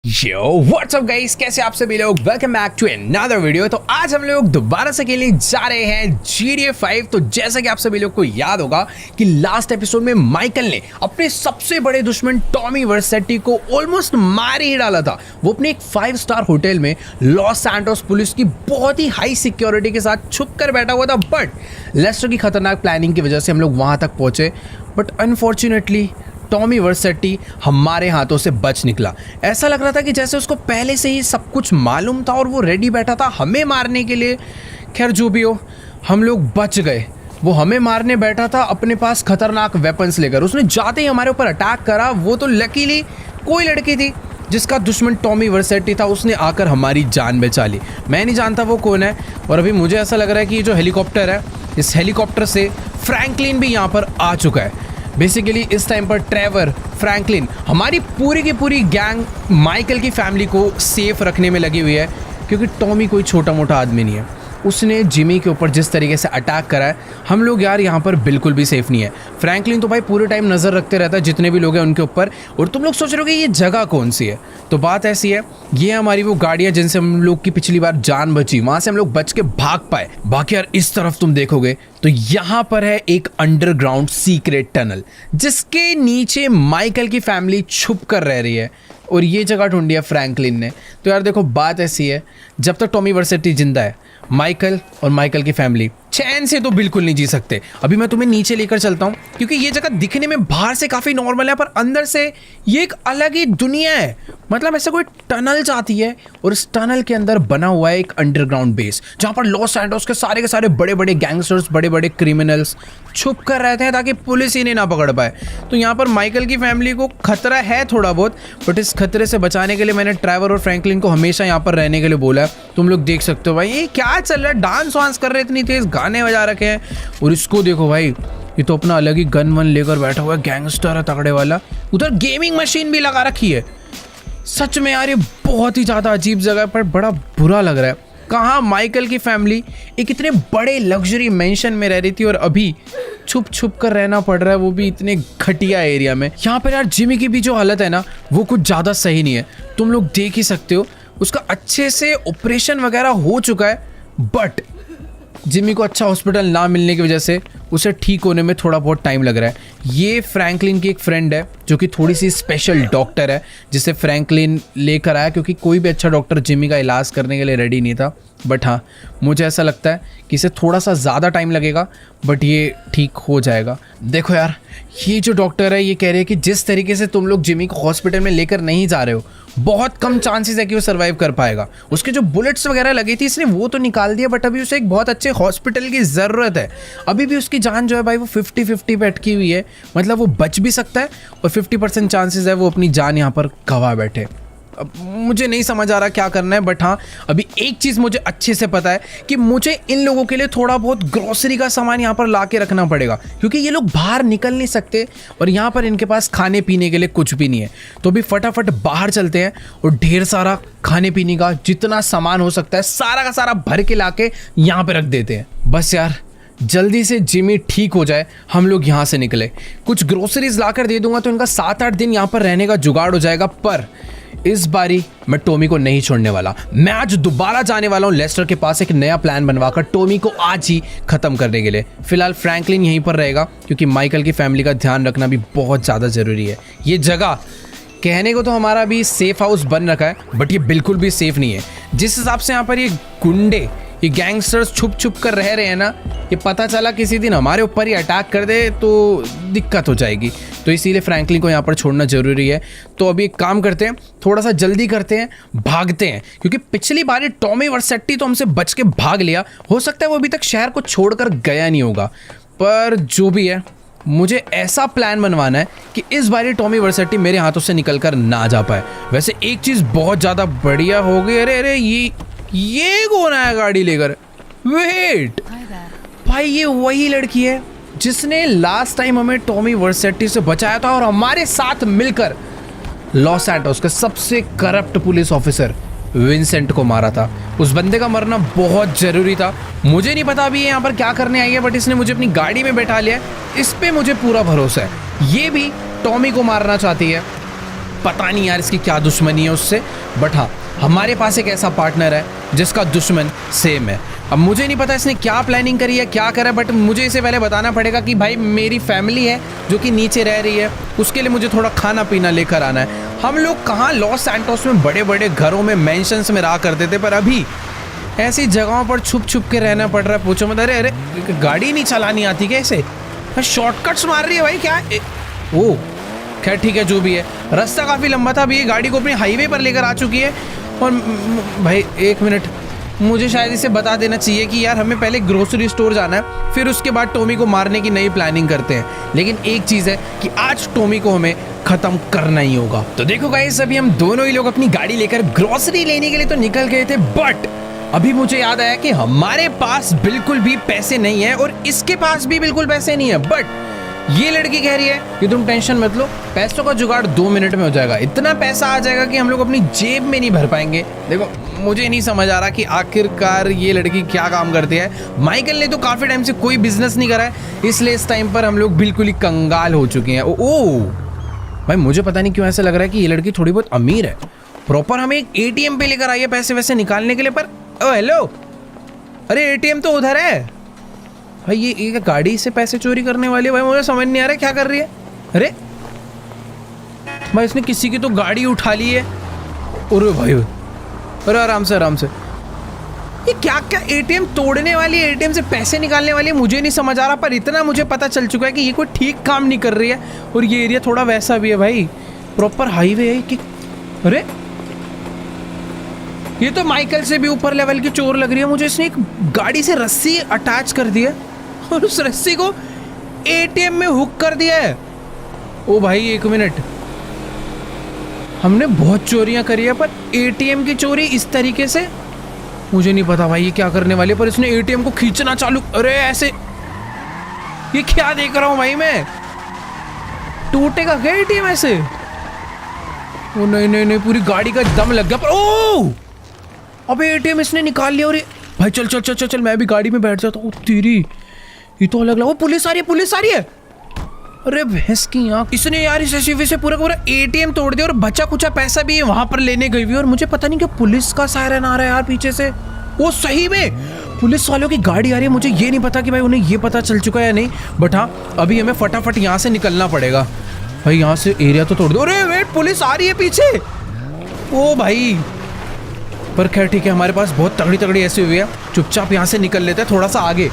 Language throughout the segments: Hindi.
यो व्हाट्सअप गाइस, कैसे आप सभी लोग। Welcome back to another video. तो आज हम लोग दोबारा से खेलने जा रहे हैं GTA 5। तो जैसा कि आप सभी लोग को याद होगा कि लास्ट एपिसोड में माइकल ने अपने सबसे बड़े दुश्मन टॉमी वर्सेटी को ऑलमोस्ट मार ही डाला था। वो अपने एक 5 स्टार होटल में लॉस सैंटोस पुलिस की बहुत ही हाई सिक्योरिटी के साथ छुप कर बैठा हुआ था। बट लेस्टर की खतरनाक प्लानिंग की वजह से हम लोग वहां तक पहुंचे। बट अनफॉर्चुनेटली टॉमी वर्सेटी हमारे हाथों से बच निकला। ऐसा लग रहा था कि जैसे उसको पहले से ही सब कुछ मालूम था और वो रेडी बैठा था हमें मारने के लिए। खैर जो भी हो, हम लोग बच गए। वो हमें मारने बैठा था अपने पास खतरनाक वेपन्स लेकर। उसने जाते ही हमारे ऊपर अटैक करा। वो तो लकीली कोई लड़की थी जिसका दुश्मन टॉमी वर्सेटी था, उसने आकर हमारी जान बचा ली। मैं नहीं जानता वो कौन है। और अभी मुझे ऐसा लग रहा है कि ये जो हेलीकॉप्टर है, इस हेलीकॉप्टर से फ्रैंकलिन भी यहाँ पर आ चुका है। बेसिकली इस टाइम पर ट्रेवर, फ्रैंकलिन, हमारी पूरी की पूरी गैंग माइकल की फैमिली को सेफ रखने में लगी हुई है। क्योंकि टॉमी कोई छोटा मोटा आदमी नहीं है। उसने जिमी के ऊपर जिस तरीके से अटैक करा है, हम लोग यार यहाँ पर बिल्कुल भी सेफ नहीं है। फ्रैंकलिन तो भाई पूरे टाइम नज़र रखते रहता है जितने भी लोग हैं उनके ऊपर। और तुम लोग सोच रहे हो कि ये जगह कौन सी है। तो बात ऐसी है, ये हमारी वो गाड़ियाँ जिनसे हम लोग की पिछली बार जान बची, वहाँ से हम लोग बच के भाग पाए। बाकी यार इस तरफ तुम देखोगे तो यहाँ पर है एक अंडरग्राउंड सीक्रेट टनल जिसके नीचे माइकल की फैमिली छुप कर रह रही है। और ये जगह ढूंढी है फ्रैंकलिन ने। तो यार देखो, बात ऐसी है, जब तक टॉमी वर्सेटी जिंदा है, माइकल और माइकल की फैमिली चैन से तो बिल्कुल नहीं जी सकते। अभी मैं तुम्हें नीचे लेकर चलता हूँ क्योंकि ये जगह दिखने में बाहर से काफ़ी नॉर्मल है, पर अंदर से ये एक अलग ही दुनिया है। मतलब ऐसा कोई टनल जाती है और इस टनल के अंदर बना हुआ है एक अंडरग्राउंड बेस जहाँ पर लॉस सैंटोस के सारे बड़े बड़े गैंगस्टर्स, बड़े बड़े क्रिमिनल्स छुप कर रहते हैं ताकि पुलिस इन्हें ना पकड़ पाए। तो यहाँ पर माइकल की फैमिली को खतरा है थोड़ा बहुत, बट इस खतरे से बचाने के लिए मैंने ट्रेवर और फ्रैंकलिन को हमेशा यहाँ पर रहने के लिए बोला है। तुम लोग देख सकते हो भाई ये क्या चल रहा है, डांस वांस कर रहे, इतनी तेज गाने बजा रखे हैं। और इसको देखो भाई, ये तो अपना अलग ही गन वन लेकर बैठा हुआ है, गैंगस्टर है तगड़े वाला। उधर गेमिंग मशीन भी लगा रखी है। सच में यार ये बहुत ही ज़्यादा अजीब जगह पर बड़ा बुरा लग रहा है। कहाँ माइकल की फैमिली एक इतने बड़े लग्जरी मेंशन में रह रही थी और अभी छुप छुप कर रहना पड़ रहा है, वो भी इतने घटिया एरिया में। यहाँ पर यार जिमी की भी जो हालत है ना, वो कुछ ज़्यादा सही नहीं है। तुम लोग देख ही सकते हो, उसका अच्छे से ऑपरेशन वगैरह हो चुका है, बट जिमी को अच्छा हॉस्पिटल ना मिलने की वजह से उसे ठीक होने में थोड़ा बहुत टाइम लग रहा है। ये फ्रैंकलिन की एक फ्रेंड है जो कि थोड़ी सी स्पेशल डॉक्टर है, जिसे फ्रैंकलिन लेकर आया क्योंकि कोई भी अच्छा डॉक्टर जिमी का इलाज करने के लिए रेडी नहीं था। बट हाँ, मुझे ऐसा लगता है कि इसे थोड़ा सा ज़्यादा टाइम लगेगा, बट ये ठीक हो जाएगा। देखो यार, ये जो डॉक्टर है ये कह रही है कि जिस तरीके से तुम लोग जिमी को हॉस्पिटल में लेकर नहीं जा रहे हो, बहुत कम चांसेस है कि वो सर्वाइव कर पाएगा। उसके जो बुलेट्स वगैरह लगी थी इसने वो तो निकाल दिया, बट अभी उसे एक बहुत अच्छे हॉस्पिटल की ज़रूरत है। अभी भी उसकी जान जो है भाई वो 50-50 पे अटकी हुई है। मतलब वो बच भी सकता है और 50% चांसेस है वो अपनी जान यहाँ पर गंवा बैठे। अब मुझे नहीं समझ आ रहा क्या करना है, बट हाँ अभी एक चीज़ मुझे अच्छे से पता है कि मुझे इन लोगों के लिए थोड़ा बहुत ग्रोसरी का सामान यहाँ पर ला के रखना पड़ेगा क्योंकि ये लोग बाहर निकल नहीं सकते और यहाँ पर इनके पास खाने पीने के लिए कुछ भी नहीं है। तो अभी फटाफट बाहर चलते हैं और ढेर सारा खाने पीने का जितना सामान हो सकता है सारा का सारा भर के ला के यहाँ पर रख देते हैं। बस यार जल्दी से जिमी ठीक हो जाए, हम लोग यहाँ से निकले। कुछ ग्रोसरीज ला कर दे दूंगा तो इनका 7-8 दिन यहाँ पर रहने का जुगाड़ हो जाएगा। पर इस बारी मैं टॉमी को नहीं छोड़ने वाला। मैं आज दोबारा जाने वाला हूँ लेस्टर के पास एक नया प्लान बनवाकर टॉमी को आज ही खत्म करने के लिए। फिलहाल फ्रैंकलिन यहीं पर रहेगा क्योंकि माइकल की फैमिली का ध्यान रखना भी बहुत ज़्यादा ज़रूरी है। ये जगह कहने को तो हमारा भी सेफ हाउस बन रखा है, बट ये बिल्कुल भी सेफ नहीं है। जिस हिसाब से यहाँ पर ये गुंडे, ये गैंगस्टर्स छुप छुप कर रह रहे हैं ना, ये पता चला किसी दिन हमारे ऊपर ही अटैक कर दे तो दिक्कत हो जाएगी। तो इसीलिए फ्रैंकलिन को यहाँ पर छोड़ना ज़रूरी है। तो अभी एक काम करते हैं, थोड़ा सा जल्दी करते हैं, भागते हैं। क्योंकि पिछली बार टॉमी वर्सेटी तो हमसे बच के भाग लिया, हो सकता है वो अभी तक शहर को छोड़कर गया नहीं होगा। पर जो भी है, मुझे ऐसा प्लान बनवाना है कि इस बार टॉमी वर्सेटी मेरे हाथों से निकल कर ना जा पाए। वैसे एक चीज़ बहुत ज़्यादा बढ़िया हो गई। अरे ये कौन आया गाड़ी लेकर? वेट भाई, ये वही लड़की है जिसने लास्ट टाइम हमें टॉमी वर्सेटी से बचाया था और हमारे साथ मिलकर लॉस सैंटोस के सबसे करप्ट पुलिस ऑफिसर विंसेंट को मारा था। उस बंदे का मरना बहुत ज़रूरी था। मुझे नहीं पता अभी ये यहाँ पर क्या करने आई है, बट इसने मुझे अपनी गाड़ी में बैठा लिया है। इस पे मुझे पूरा भरोसा है, ये भी टॉमी को मारना चाहती है। पता नहीं यार इसकी क्या दुश्मनी है उससे, बट हाँ हमारे पास एक ऐसा पार्टनर है जिसका दुश्मन सेम है। अब मुझे नहीं पता इसने क्या प्लानिंग करी है, क्या करा है, बट मुझे इसे पहले बताना पड़ेगा कि भाई मेरी फैमिली है जो कि नीचे रह रही है, उसके लिए मुझे थोड़ा खाना पीना लेकर आना है। हम लोग कहाँ लॉस सैंटोस में बड़े बड़े घरों में मैंशंस में रहा करते थे, पर अभी ऐसी जगहों पर छुप छुप के रहना पड़ रहा है। पूछो मत, अरे अरे गाड़ी नहीं चलानी आती कैसे, शॉर्टकट्स मार रही है भाई क्या। ओ खैर ठीक है, जो भी है, रास्ता काफ़ी लंबा था, अभी ये गाड़ी को अपने हाईवे पर लेकर आ चुकी है। और भाई एक मिनट, मुझे शायद इसे बता देना चाहिए कि यार हमें पहले ग्रोसरी स्टोर जाना है, फिर उसके बाद टॉमी को मारने की नई प्लानिंग करते हैं। लेकिन एक चीज़ है कि आज टॉमी को हमें ख़त्म करना ही होगा। तो देखो गाइस, अभी हम दोनों ही लोग अपनी गाड़ी लेकर ग्रोसरी लेने के लिए तो निकल गए थे, बट अभी मुझे याद आया कि हमारे पास बिल्कुल भी पैसे नहीं है और इसके पास भी बिल्कुल पैसे नहीं है। बट ये लड़की कह रही है कि तुम टेंशन मत लो, पैसों का जुगाड़ 2 मिनट में हो जाएगा, इतना पैसा आ जाएगा कि हम लोग अपनी जेब में नहीं भर पाएंगे। देखो मुझे नहीं समझ आ रहा कि आखिरकार ये लड़की क्या काम करती है। माइकल ने तो काफ़ी टाइम से कोई बिजनेस नहीं करा है, इसलिए इस टाइम पर हम लोग बिल्कुल ही कंगाल हो चुके हैं। ओ भाई मुझे पता नहीं क्यों ऐसा लग रहा है कि ये लड़की थोड़ी बहुत अमीर है, प्रॉपर हमें एक ATM पे लेकर आई है पैसे वैसे निकालने के लिए। पर ओ हेलो, अरे ATM तो उधर है भाई। ये गाड़ी से पैसे चोरी करने वाली है भाई, मुझे समझ नहीं आ रहा है क्या कर रही है। अरे भाई इसने किसी की तो गाड़ी उठा ली है। अरे भाई अरे आराम से आराम से, ये क्या क्या ATM तोड़ने वाली है, ATM से पैसे निकालने वाली है, मुझे नहीं समझ आ रहा। पर इतना मुझे पता चल चुका है कि ये कोई ठीक काम नहीं कर रही है। और ये एरिया थोड़ा वैसा भी है भाई, प्रॉपर हाईवे है कि। अरे ये तो माइकल से भी ऊपर लेवल की चोर लग रही है मुझे। इसने एक गाड़ी से रस्सी अटैच कर दी है और उस रस्सी को ATM में हुक कर दिया है। ओ भाई एक मिनट, हमने बहुत चोरियां करी है पर ATM की चोरी इस तरीके से मुझे नहीं पता भाई ये क्या करने वाली है। पर इसने ATM को खींचना चालू, अरे ऐसे, ये क्या देख रहा हूं भाई मैं, टूटेगा क्या ATM ऐसे। ओ नहीं नहीं नहीं, पूरी गाड़ी का दम लग गया। पर ओ अबे ATM इसने निकाल लिया। और भाई चल चल चल चल चल, मैं भी गाड़ी में बैठ जाता हूँ। तेरी ये तो अलग लगा। वो पुलिस आ रही है, पुलिस आ रही है। अरे भैंस की आँख, इसने यार इस SUV से पूरा पूरा ATM तोड़ दिया और बचा कुचा पैसा भी वहां पर लेने गई हुई। और मुझे पता नहीं क्या पुलिस का सायरन आ रहा है यार पीछे से। वो सही में पुलिस वालों की गाड़ी आ रही है। मुझे ये नहीं पता कि भाई उन्हें ये पता चल चुका है या नहीं, बट हाँ अभी हमें फटाफट यहाँ से निकलना पड़ेगा। भाई यहाँ से एरिया तो तोड़ दो। अरे वेट, पुलिस आ रही है पीछे। ओ भाई, पर खैर ठीक है, हमारे पास बहुत तगड़ी तगड़ी SUV है, चुपचाप यहाँ से निकल लेते हैं थोड़ा सा आगे।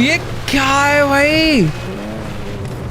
ये क्या है भाई,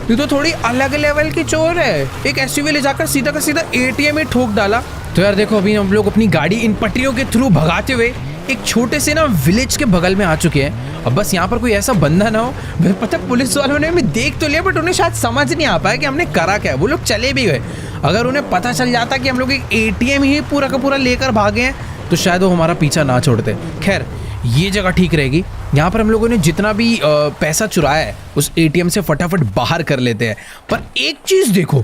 ये तो थोड़ी अलग लेवल की चोर है। एक SUV ले जाकर सीधा का सीधा ATM में ठोक डाला। तो यार देखो, अभी हम लोग अपनी गाड़ी इन पटरियों के थ्रू भगाते हुए एक छोटे से ना विलेज के बगल में आ चुके हैं। अब बस यहाँ पर कोई ऐसा बंदा ना हो, पता पुलिस वालों ने हमें देख तो लिया बट उन्हें शायद समझ नहीं आ पाया कि हमने करा क्या है। वो लोग चले भी गए। अगर उन्हें पता चल जाता कि हम लोग एक ATM ही पूरा का पूरा लेकर भागे हैं तो शायद वो हमारा पीछा ना छोड़ते। खैर ये जगह ठीक रहेगी, यहाँ पर हम लोगों ने जितना भी पैसा चुराया है उस ATM से फटाफट बाहर कर लेते हैं। पर एक चीज़ देखो,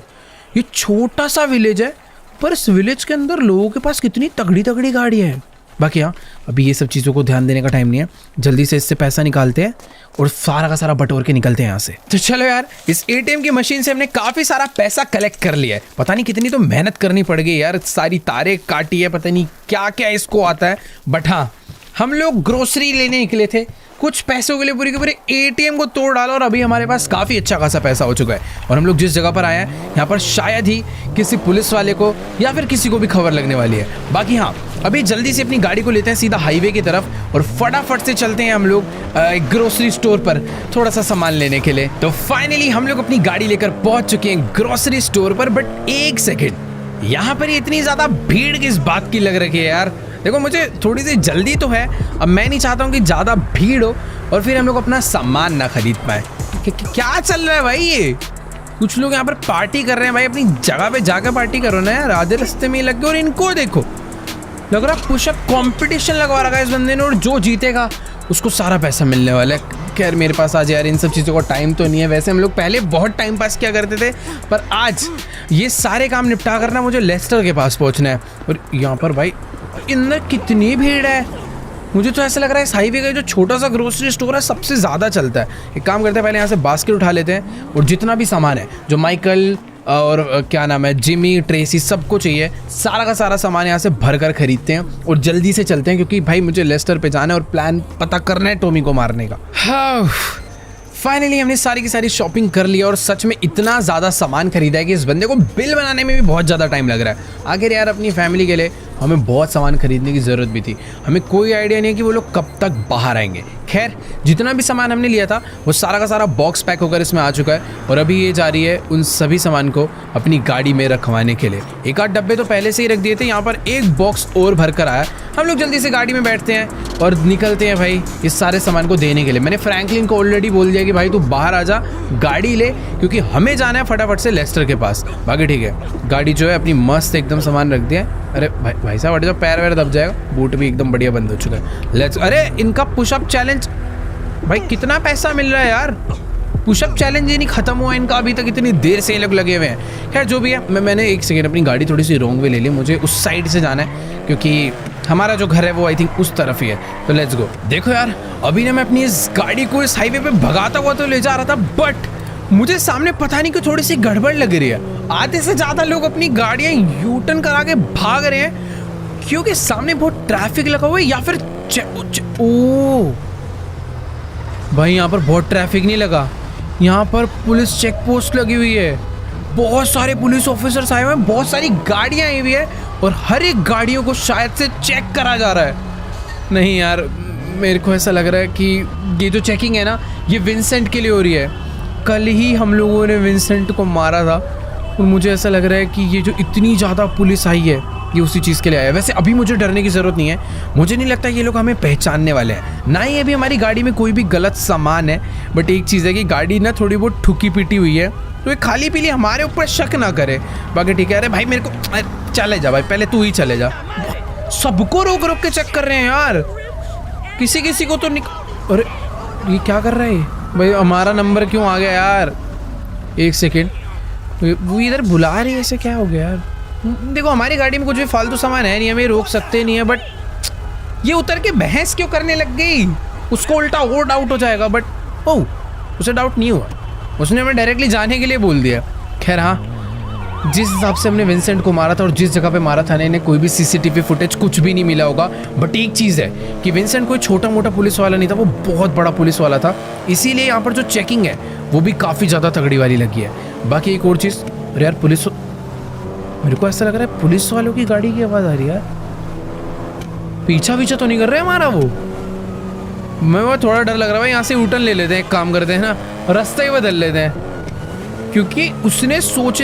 ये छोटा सा विलेज है पर इस विलेज के अंदर लोगों के पास कितनी तगड़ी तगड़ी गाड़ियाँ हैं। बाकी हाँ, अभी ये सब चीज़ों को ध्यान देने का टाइम नहीं है, जल्दी से इससे पैसा निकालते हैं और सारा का सारा बटोर के निकलते हैं यहाँ से। तो चलो यार, इस ATM की मशीन से हमने काफ़ी सारा पैसा कलेक्ट कर लिया है। पता नहीं कितनी तो मेहनत करनी पड़ गई यार, सारी तारें काटी है, पता नहीं क्या क्या इसको आता है। बट हाँ, हम लोग ग्रोसरी लेने निकले थे, कुछ पैसों के लिए पूरे के पूरे ATM को तोड़ डाला और अभी हमारे पास काफ़ी अच्छा खासा पैसा हो चुका है। और हम लोग जिस जगह पर आए हैं यहाँ पर शायद ही किसी पुलिस वाले को या फिर किसी को भी खबर लगने वाली है। बाकी हाँ, अभी जल्दी से अपनी गाड़ी को लेते हैं सीधा हाईवे की तरफ और फटाफट से चलते हैं हम लोग एक ग्रोसरी स्टोर पर थोड़ा सा सामान लेने के लिए। तो फाइनली हम लोग अपनी गाड़ी लेकर पहुंच चुके हैं ग्रोसरी स्टोर पर। बट एक सेकेंड, यहाँ पर इतनी ज़्यादा भीड़ किस बात की लग रही है यार। देखो मुझे थोड़ी सी जल्दी तो है, अब मैं नहीं चाहता हूँ कि ज़्यादा भीड़ हो और फिर हम लोग अपना सामान ना खरीद पाए। क्या चल रहा है भाई, ये कुछ लोग यहाँ पर पार्टी कर रहे हैं भाई, अपनी जगह पे जाकर पार्टी करो ना यार, आधे रास्ते में लग गए। और इनको देखो, लग रहा पुशअप कंपटीशन लगवा रखा है इस बंदे ने और जो जीतेगा उसको सारा पैसा मिलने वाला है। खैर मेरे पास आज यार इन सब चीज़ों का टाइम तो नहीं है। वैसे हम लोग पहले बहुत टाइम पास किया करते थे, पर आज ये सारे काम निपटा करना मुझे लेस्टर के पास पहुँचना है। और यहाँ पर भाई इधर कितनी भीड़ है, मुझे तो ऐसा लग रहा है इस हाईवे का जो छोटा सा ग्रोसरी स्टोर है सबसे ज़्यादा चलता है। एक काम करते हैं, पहले यहाँ से बास्केट उठा लेते हैं और जितना भी सामान है जो माइकल और क्या नाम है, जिमी, ट्रेसी, सबको चाहिए। सारा का सारा सामान यहाँ से भर कर खरीदते हैं और जल्दी से चलते हैं, क्योंकि भाई मुझे लेस्टर पे जाना है और प्लान पता करना है टॉमी को मारने का। हाँ, फाइनली हमने सारी की सारी शॉपिंग कर लिया और सच में इतना ज़्यादा सामान खरीदा है कि इस बंदे को बिल बनाने में भी बहुत ज़्यादा टाइम लग रहा है। आखिर यार अपनी फैमिली के लिए हमें बहुत सामान खरीदने की ज़रूरत भी थी। हमें कोई आइडिया नहीं है कि वो लोग कब तक बाहर आएंगे। खैर, जितना भी सामान हमने लिया था वो सारा का सारा बॉक्स पैक होकर इसमें आ चुका है और अभी ये जा रही है उन सभी सामान को अपनी गाड़ी में रखवाने के लिए। एक आध डब्बे तो पहले से ही रख दिए थे, यहाँ पर एक बॉक्स और भर कर आया। हम लोग जल्दी से गाड़ी में बैठते हैं और निकलते हैं भाई इस सारे सामान को देने के लिए। मैंने फ्रैंकलिन को ऑलरेडी बोल दिया कि भाई तू बाहर आ जा, गाड़ी ले, क्योंकि हमें जाना है फटाफट से लेस्टर के पास। बाकी ठीक है, गाड़ी जो है अपनी मस्त एकदम सामान रख दिया है। अरे भाई साहब हट जाओ, पैर वैर दब जाएगा। बूट भी एकदम बढ़िया बंद हो चुका है। लेट्स, अरे इनका पुशअप चैलेंज, भाई कितना पैसा मिल रहा है यार। पुशअप चैलेंज ही नहीं खत्म हुआ इनका अभी तक, इतनी देर से ये लोग लगे हुए हैं। खैर जो भी है, मैंने एक सेकेंड अपनी गाड़ी थोड़ी सी रॉन्ग वे ले ली। मुझे उस साइड से जाना है क्योंकि हमारा जो घर है वो आई थिंक उस तरफ ही है। तो लेट्स गो। देखो यार, अभी ना मैं अपनी इस गाड़ी को इस हाईवे पे भगाता हुआ तो ले जा रहा था, बट मुझे सामने पता नहीं कि थोड़ी सी गड़बड़ लग रही है। आधे से ज़्यादा लोग अपनी गाड़ियाँ यू टर्न करा के भाग रहे हैं क्योंकि सामने बहुत ट्रैफिक लगा हुआ है, या फिर ओ भाई यहाँ पर बहुत ट्रैफिक नहीं लगा, यहाँ पर पुलिस चेक पोस्ट लगी हुई है। बहुत सारे पुलिस ऑफिसर्स आए हुए हैं, बहुत सारी गाड़ियाँ आई हुई है और हर एक गाड़ियों को शायद से चेक करा जा रहा है। नहीं यार, मेरे को ऐसा लग रहा है कि ये जो चेकिंग है ना, ये विंसेंट के लिए हो रही है। कल ही हम लोगों ने विंसेंट को मारा था और मुझे ऐसा लग रहा है कि ये जो इतनी ज़्यादा पुलिस आई है ये उसी चीज़ के लिए आया है। वैसे अभी मुझे डरने की ज़रूरत नहीं है, मुझे नहीं लगता ये लोग हमें पहचानने वाले हैं, ना ही अभी हमारी गाड़ी में कोई भी गलत सामान है। बट एक चीज़ है कि गाड़ी ना थोड़ी बहुत ठुकी पीटी हुई है, तो ये खाली पीली हमारे ऊपर शक ना करे। बाकी ठीक है। अरे भाई मेरे को चले जा भाई, पहले तू ही चले जा। सबको रोक रोक के चेक कर रहे हैं यार, किसी किसी को तो अरे ये क्या कर रहा है भाई, हमारा नंबर क्यों आ गया यार? एक सेकेंड, वो इधर बुला रही है, ऐसे क्या हो गया यार? देखो हमारी गाड़ी में कुछ भी फालतू सामान है नहीं, हमें रोक सकते नहीं है, बट ये उतर के बहस क्यों करने लग गई? उसको उल्टा और डाउट हो जाएगा, बट ओह उसे डाउट नहीं हुआ, उसने हमें डायरेक्टली जाने के लिए बोल दिया। खैर हाँ, जिस हिसाब से हमने विंसेंट को मारा था और जिस जगह पे मारा था इन्हें कोई भी सीसीटीवी फुटेज कुछ भी नहीं मिला होगा। बट एक चीज़ है कि विंसेंट कोई छोटा मोटा पुलिस वाला नहीं था, वो बहुत बड़ा पुलिस वाला था, इसीलिए यहाँ पर जो चेकिंग है वो भी काफ़ी ज़्यादा तगड़ी वाली लगी है। बाकी एक और चीज़, अरे यार पुलिस, मेरे को ऐसा लग रहा है पुलिस वालों की गाड़ी की आवाज़ आ रही है यार। पीछा तो नहीं कर रहे हमारा वो? मैं वो थोड़ा डर लग रहा है। यहाँ से यूटर्न ले लेते हैं, एक काम करते हैं ना, रास्ता ही बदल लेते हैं, क्योंकि उसने सोच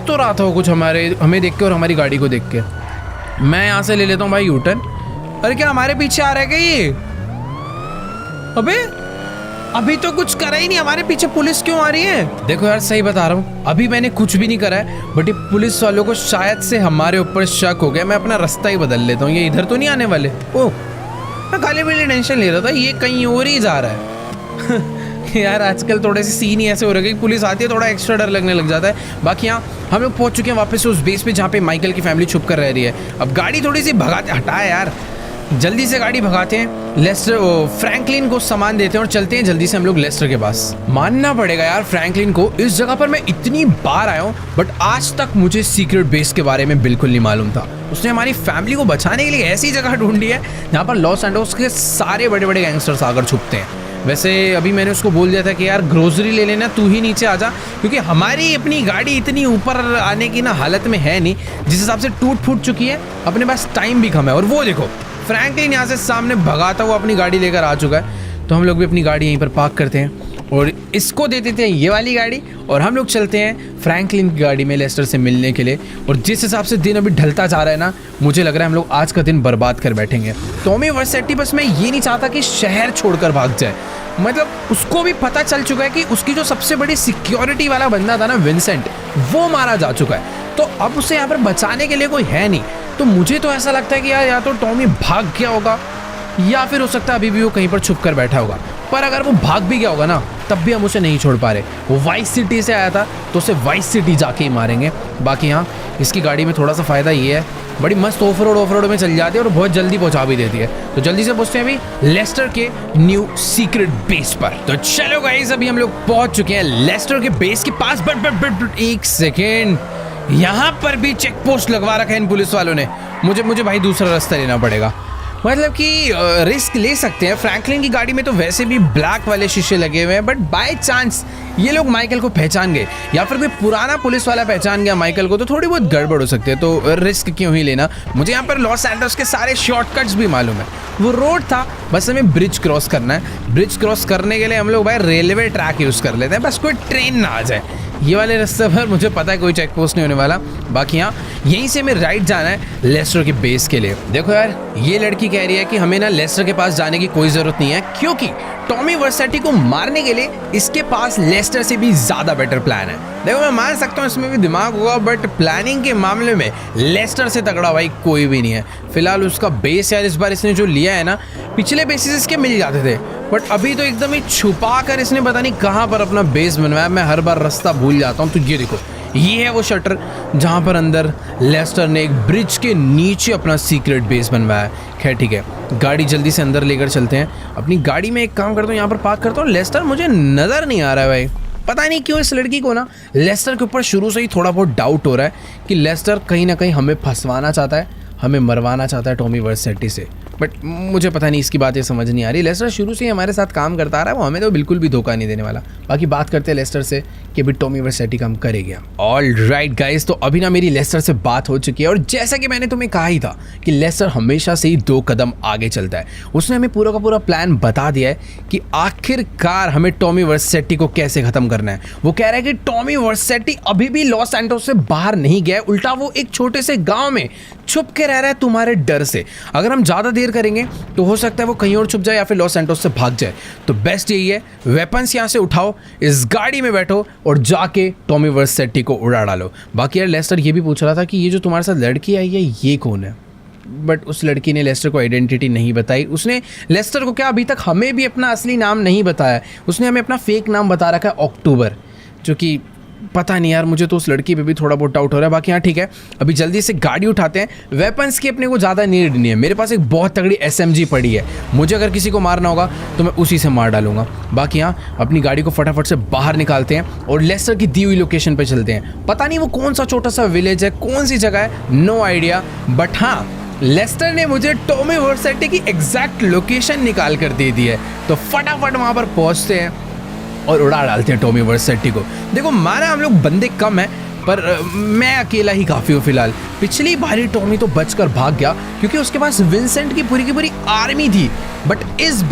तो रहा था वो कुछ हमें देख के और हमारी गाड़ी को देख के। मैं यहाँ से ले लेता हूँ भाई यूटर्न। अरे क्या हमारे पीछे आ रहा है क्या ये? अबे अभी तो कुछ करा ही नहीं, हमारे पीछे पुलिस क्यों आ रही है? देखो यार सही बता रहा हूँ, अभी मैंने कुछ भी नहीं करा है, बट ये पुलिस वालों को शायद से हमारे ऊपर शक हो गया। मैं अपना रास्ता ही बदल लेता हूँ, ये इधर तो नहीं आने वाले। ओह मैं खाली पीली टेंशन ले रहा था, ये कहीं और ही जा रहा है। यार आजकल थोड़े से सीन ही ऐसे हो रहे हैं कि पुलिस आती है थोड़ा एक्स्ट्रा डर लगने लग जाता है। बाकी यहाँ हम लोग पहुँच चुके हैं वापस से उस बेस पे जहाँ पे माइकल की फैमिली छुप कर रह रही है। अब गाड़ी थोड़ी सी भगाते, हटाए यार, जल्दी से गाड़ी भगाते हैं, लेस्टर फ्रैंकलिन को सामान देते हैं और चलते हैं जल्दी से हम लोग लेस्टर के पास। मानना पड़ेगा यार फ्रैंकलिन को, इस जगह पर मैं इतनी बार आया हूँ बट आज तक मुझे सीक्रेट बेस के बारे में बिल्कुल नहीं मालूम था। उसने हमारी फैमिली को बचाने के लिए ऐसी जगह ढूंढी है जहाँ पर लॉस एंजल्स के सारे बड़े बड़े गैंगस्टर्स आकर छुपते हैं। वैसे अभी मैंने उसको बोल दिया था कि यार ग्रोसरी ले लेना, तू ही नीचे आ जा, क्योंकि हमारी अपनी गाड़ी इतनी ऊपर आने की ना हालत में है नहीं, जिस हिसाब से टूट फूट चुकी है, अपने पास टाइम भी कम है। और वो देखो फ्रैंकलिन यहाँ से सामने भगाता हुआ अपनी गाड़ी लेकर आ चुका है। तो हम लोग भी अपनी गाड़ी यहीं पर पार्क करते हैं और इसको दे देते हैं ये वाली गाड़ी और हम लोग चलते हैं फ्रैंकलिन की गाड़ी में लेस्टर से मिलने के लिए। और जिस हिसाब से दिन अभी ढलता जा रहा है ना, मुझे लग रहा है हम लोग आज का दिन बर्बाद कर बैठेंगे। टॉमी वर्सेटी बस मैं ये नहीं चाहता कि शहर छोड़कर भाग जाए, मतलब उसको भी पता चल चुका है कि उसकी जो सबसे बड़ी सिक्योरिटी वाला बंदा था ना विंसेंट, वो मारा जा चुका है। तो अब उसे यहाँ पर बचाने के लिए कोई है नहीं। तो मुझे तो ऐसा लगता है कि यार या तो टॉमी भाग गया होगा या फिर हो सकता है अभी भी वो कहीं पर छुप कर बैठा होगा। पर अगर वो भाग भी गया होगा ना, तब भी हम उसे नहीं छोड़ पा रहे। वो वाइस सिटी से आया था तो उसे वाइस सिटी जाके ही मारेंगे। बाकी यहाँ इसकी गाड़ी में थोड़ा सा फ़ायदा ये है, बड़ी मस्त ऑफ रोड में चल जाती है और बहुत जल्दी पहुंचा भी देती है। तो जल्दी से पहुंचते हैं अभी लेस्टर के न्यू सीक्रेट बेस पर। तो चलो गाइस, अभी हम लोग पहुंच चुके हैं लेस्टर के बेस के पास। बट एक सेकेंड, यहाँ पर भी चेक पोस्ट लगवा रखा है इन पुलिस वालों ने। मुझे भाई दूसरा रास्ता लेना पड़ेगा। मतलब कि रिस्क ले सकते हैं। फ्रैंकलिन की गाड़ी में तो वैसे भी ब्लैक वाले शीशे लगे हुए हैं, बट बाय चांस ये लोग माइकल को पहचान गए या फिर कोई पुराना पुलिस वाला पहचान गया माइकल को, तो थोड़ी बहुत गड़बड़ हो सकती है। तो रिस्क क्यों ही लेना। मुझे यहाँ पर लॉस एंजल्स के सारे शॉर्टकट्स भी मालूम है। वो रोड था, बस हमें ब्रिज क्रॉस करना है। ब्रिज क्रॉस करने के लिए हम लोग भाई रेलवे ट्रैक यूज़ कर लेते हैं, बस कोई ट्रेन ना आ जाए। ये वाले रास्ते पर मुझे पता है कोई चेक पोस्ट नहीं होने वाला। बाकी यहाँ यहीं से हमें राइट जाना है लेस्टर के बेस के लिए। देखो यार, ये लड़की कह रही है कि हमें ना लेस्टर के पास जाने की कोई ज़रूरत नहीं है, क्योंकि टॉमी वर्सेटी को मारने के लिए इसके पास लेस्टर से भी ज़्यादा बेटर प्लान है। देखो मैं मान सकता हूँ इसमें भी दिमाग होगा, बट प्लानिंग के मामले में लेस्टर से तगड़ा भाई कोई भी नहीं है। फिलहाल उसका बेस यार इस बार इसने जो लिया है ना, पिछले बेसिस इसके मिल जाते थे, बट अभी तो एकदम ही छुपा कर इसने पता नहीं कहाँ पर अपना बेस बनवाया। मैं हर बार रास्ता भूल जाता हूँ। तो ये देखो, ये है वो शटर जहाँ पर अंदर लेस्टर ने एक ब्रिज के नीचे अपना सीक्रेट बेस बनवाया है। खैर ठीक है, गाड़ी जल्दी से अंदर लेकर चलते हैं। अपनी गाड़ी में एक काम करता हूँ, यहाँ पर पार्क करता हूँ। लेस्टर मुझे नज़र नहीं आ रहा है भाई, पता नहीं क्यों इस लड़की को ना लेस्टर के ऊपर शुरू से ही थोड़ा बहुत डाउट हो रहा है कि लेस्टर कहीं ना कहीं हमें फंसवाना चाहता है, हमें मरवाना चाहता है टॉमी वर्सेटी से। बट मुझे पता नहीं, इसकी बातें समझ नहीं आ रही। लेस्टर शुरू से ही हमारे साथ काम करता आ रहा है, वो हमें तो बिल्कुल भी धोखा नहीं देने वाला। बाकी बात करते हैं लेस्टर से कि अभी टॉमी वर्सेटी काम करेगा। ऑल राइट गाइस, तो अभी ना मेरी लेस्टर से बात हो चुकी है और जैसा कि मैंने तुम्हें कहा ही था कि लेस्टर हमेशा से ही 2 कदम आगे चलता है। उसने हमें पूरा का पूरा प्लान बता दिया है कि आखिरकार हमें टॉमी वर्सेटी को कैसे खत्म करना है। वो कह रहा है कि टॉमी वर्सेटी अभी भी लॉस एंजल्स से बाहर नहीं गया, उल्टा वो एक छोटे से गाँव में छुप के रह रहा है तुम्हारे डर से। अगर हम ज़्यादा देर करेंगे तो हो सकता है वो कहीं और छुप जाए या फिर लॉस एंजल्स से भाग जाए। तो बेस्ट यही है, वेपन्स यहाँ से उठाओ, इस गाड़ी में बैठो और जाके टॉमी वर्सेटी को उड़ा डालो। बाकी यार लेस्टर ये भी पूछ रहा था कि ये जो तुम्हारे साथ लड़की आई है ये कौन है, बट उस लड़की ने लेस्टर को आइडेंटिटी नहीं बताई। उसने लेस्टर को क्या, अभी तक हमें भी अपना असली नाम नहीं बताया। उसने हमें अपना फेक नाम बता रखा है अक्टूबर, जो कि पता नहीं यार, मुझे तो उस लड़की पे भी थोड़ा बहुत डाउट हो रहा है। बाकी हाँ ठीक है, अभी जल्दी से गाड़ी उठाते हैं। वेपन्स की अपने को ज़्यादा नीड नहीं है, मेरे पास एक बहुत तगड़ी SMG पड़ी है। मुझे अगर किसी को मारना होगा तो मैं उसी से मार डालूंगा। बाकी हाँ अपनी गाड़ी को फटाफट से बाहर निकालते हैं और लेस्टर की दी हुई लोकेशन पे चलते हैं। पता नहीं वो कौन सा छोटा सा विलेज है, कौन सी जगह है, नो आइडिया, बट हाँ लेस्टर ने मुझे टॉमी वर्सेटी की एग्जैक्ट लोकेशन निकाल कर दे दी है। तो फटाफट वहाँ पर पहुँचते हैं और उड़ा डालते हैं टॉमी वर्सेटी को। देखो माना हम लोग बंदे कम हैं, पर मैं अकेला ही काफ़ी हूँ फिलहाल। पिछली बारी टॉमी तो बचकर भाग गया क्योंकि उसके पास विंसेंट की पूरी आर्मी थी, बट इस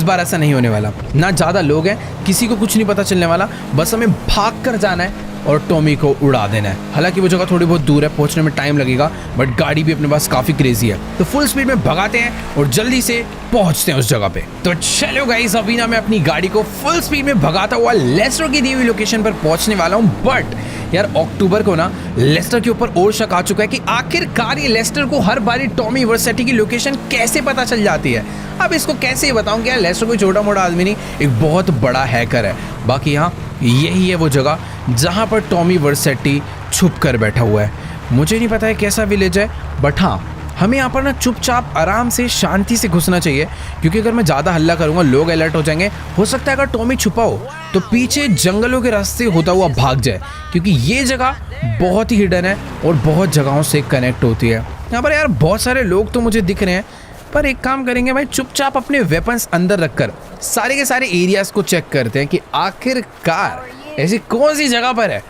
बार ऐसा नहीं होने वाला। ना ज़्यादा लोग हैं, किसी को कुछ नहीं पता चलने वाला, बस हमें भाग कर जाना है और टॉमी को उड़ा देना है। हालांकि वो जगह थोड़ी बहुत दूर है, पहुंचने में टाइम लगेगा, बट गाड़ी भी अपने पास काफ़ी क्रेजी है। तो फुल स्पीड में भगाते हैं और जल्दी से पहुंचते हैं उस जगह पे। तो चलो गाइस, अभी ना मैं अपनी गाड़ी को फुल स्पीड में भगाता हुआ लेस्टर की दी हुई लोकेशन पर पहुंचने वाला हूँ। बट यार अक्टूबर को ना लेस्टर के ऊपर और शक आ चुका है कि आखिरकार ये लेस्टर को हर बारी टॉमी वर्सेटी की लोकेशन कैसे पता चल जाती है। अब इसको कैसे बताऊं कि यार लेस्टर कोई छोटा मोटा आदमी नहीं, एक बहुत बड़ा हैकर है। बाकी यहाँ यही है वो जगह जहाँ पर टॉमी वर्सेटी छुप कर बैठा हुआ है। मुझे नहीं पता है कैसा विलेज है, बट हाँ हमें यहाँ पर ना चुपचाप आराम से शांति से घुसना चाहिए, क्योंकि अगर मैं ज़्यादा हल्ला करूँगा लोग अलर्ट हो जाएंगे। हो सकता है अगर टॉमी छुपा हो तो पीछे जंगलों के रास्ते होता हुआ भाग जाए, क्योंकि ये जगह बहुत ही हिडन है और बहुत जगहों से कनेक्ट होती है। यहाँ पर यार बहुत सारे लोग तो मुझे दिख रहे हैं, पर एक काम करेंगे भाई, चुपचाप अपने वेपन्स अंदर रखकर सारे के सारे एरियाज को चेक करते हैं कि आखिरकार ऐसी कौन सी जगह पर है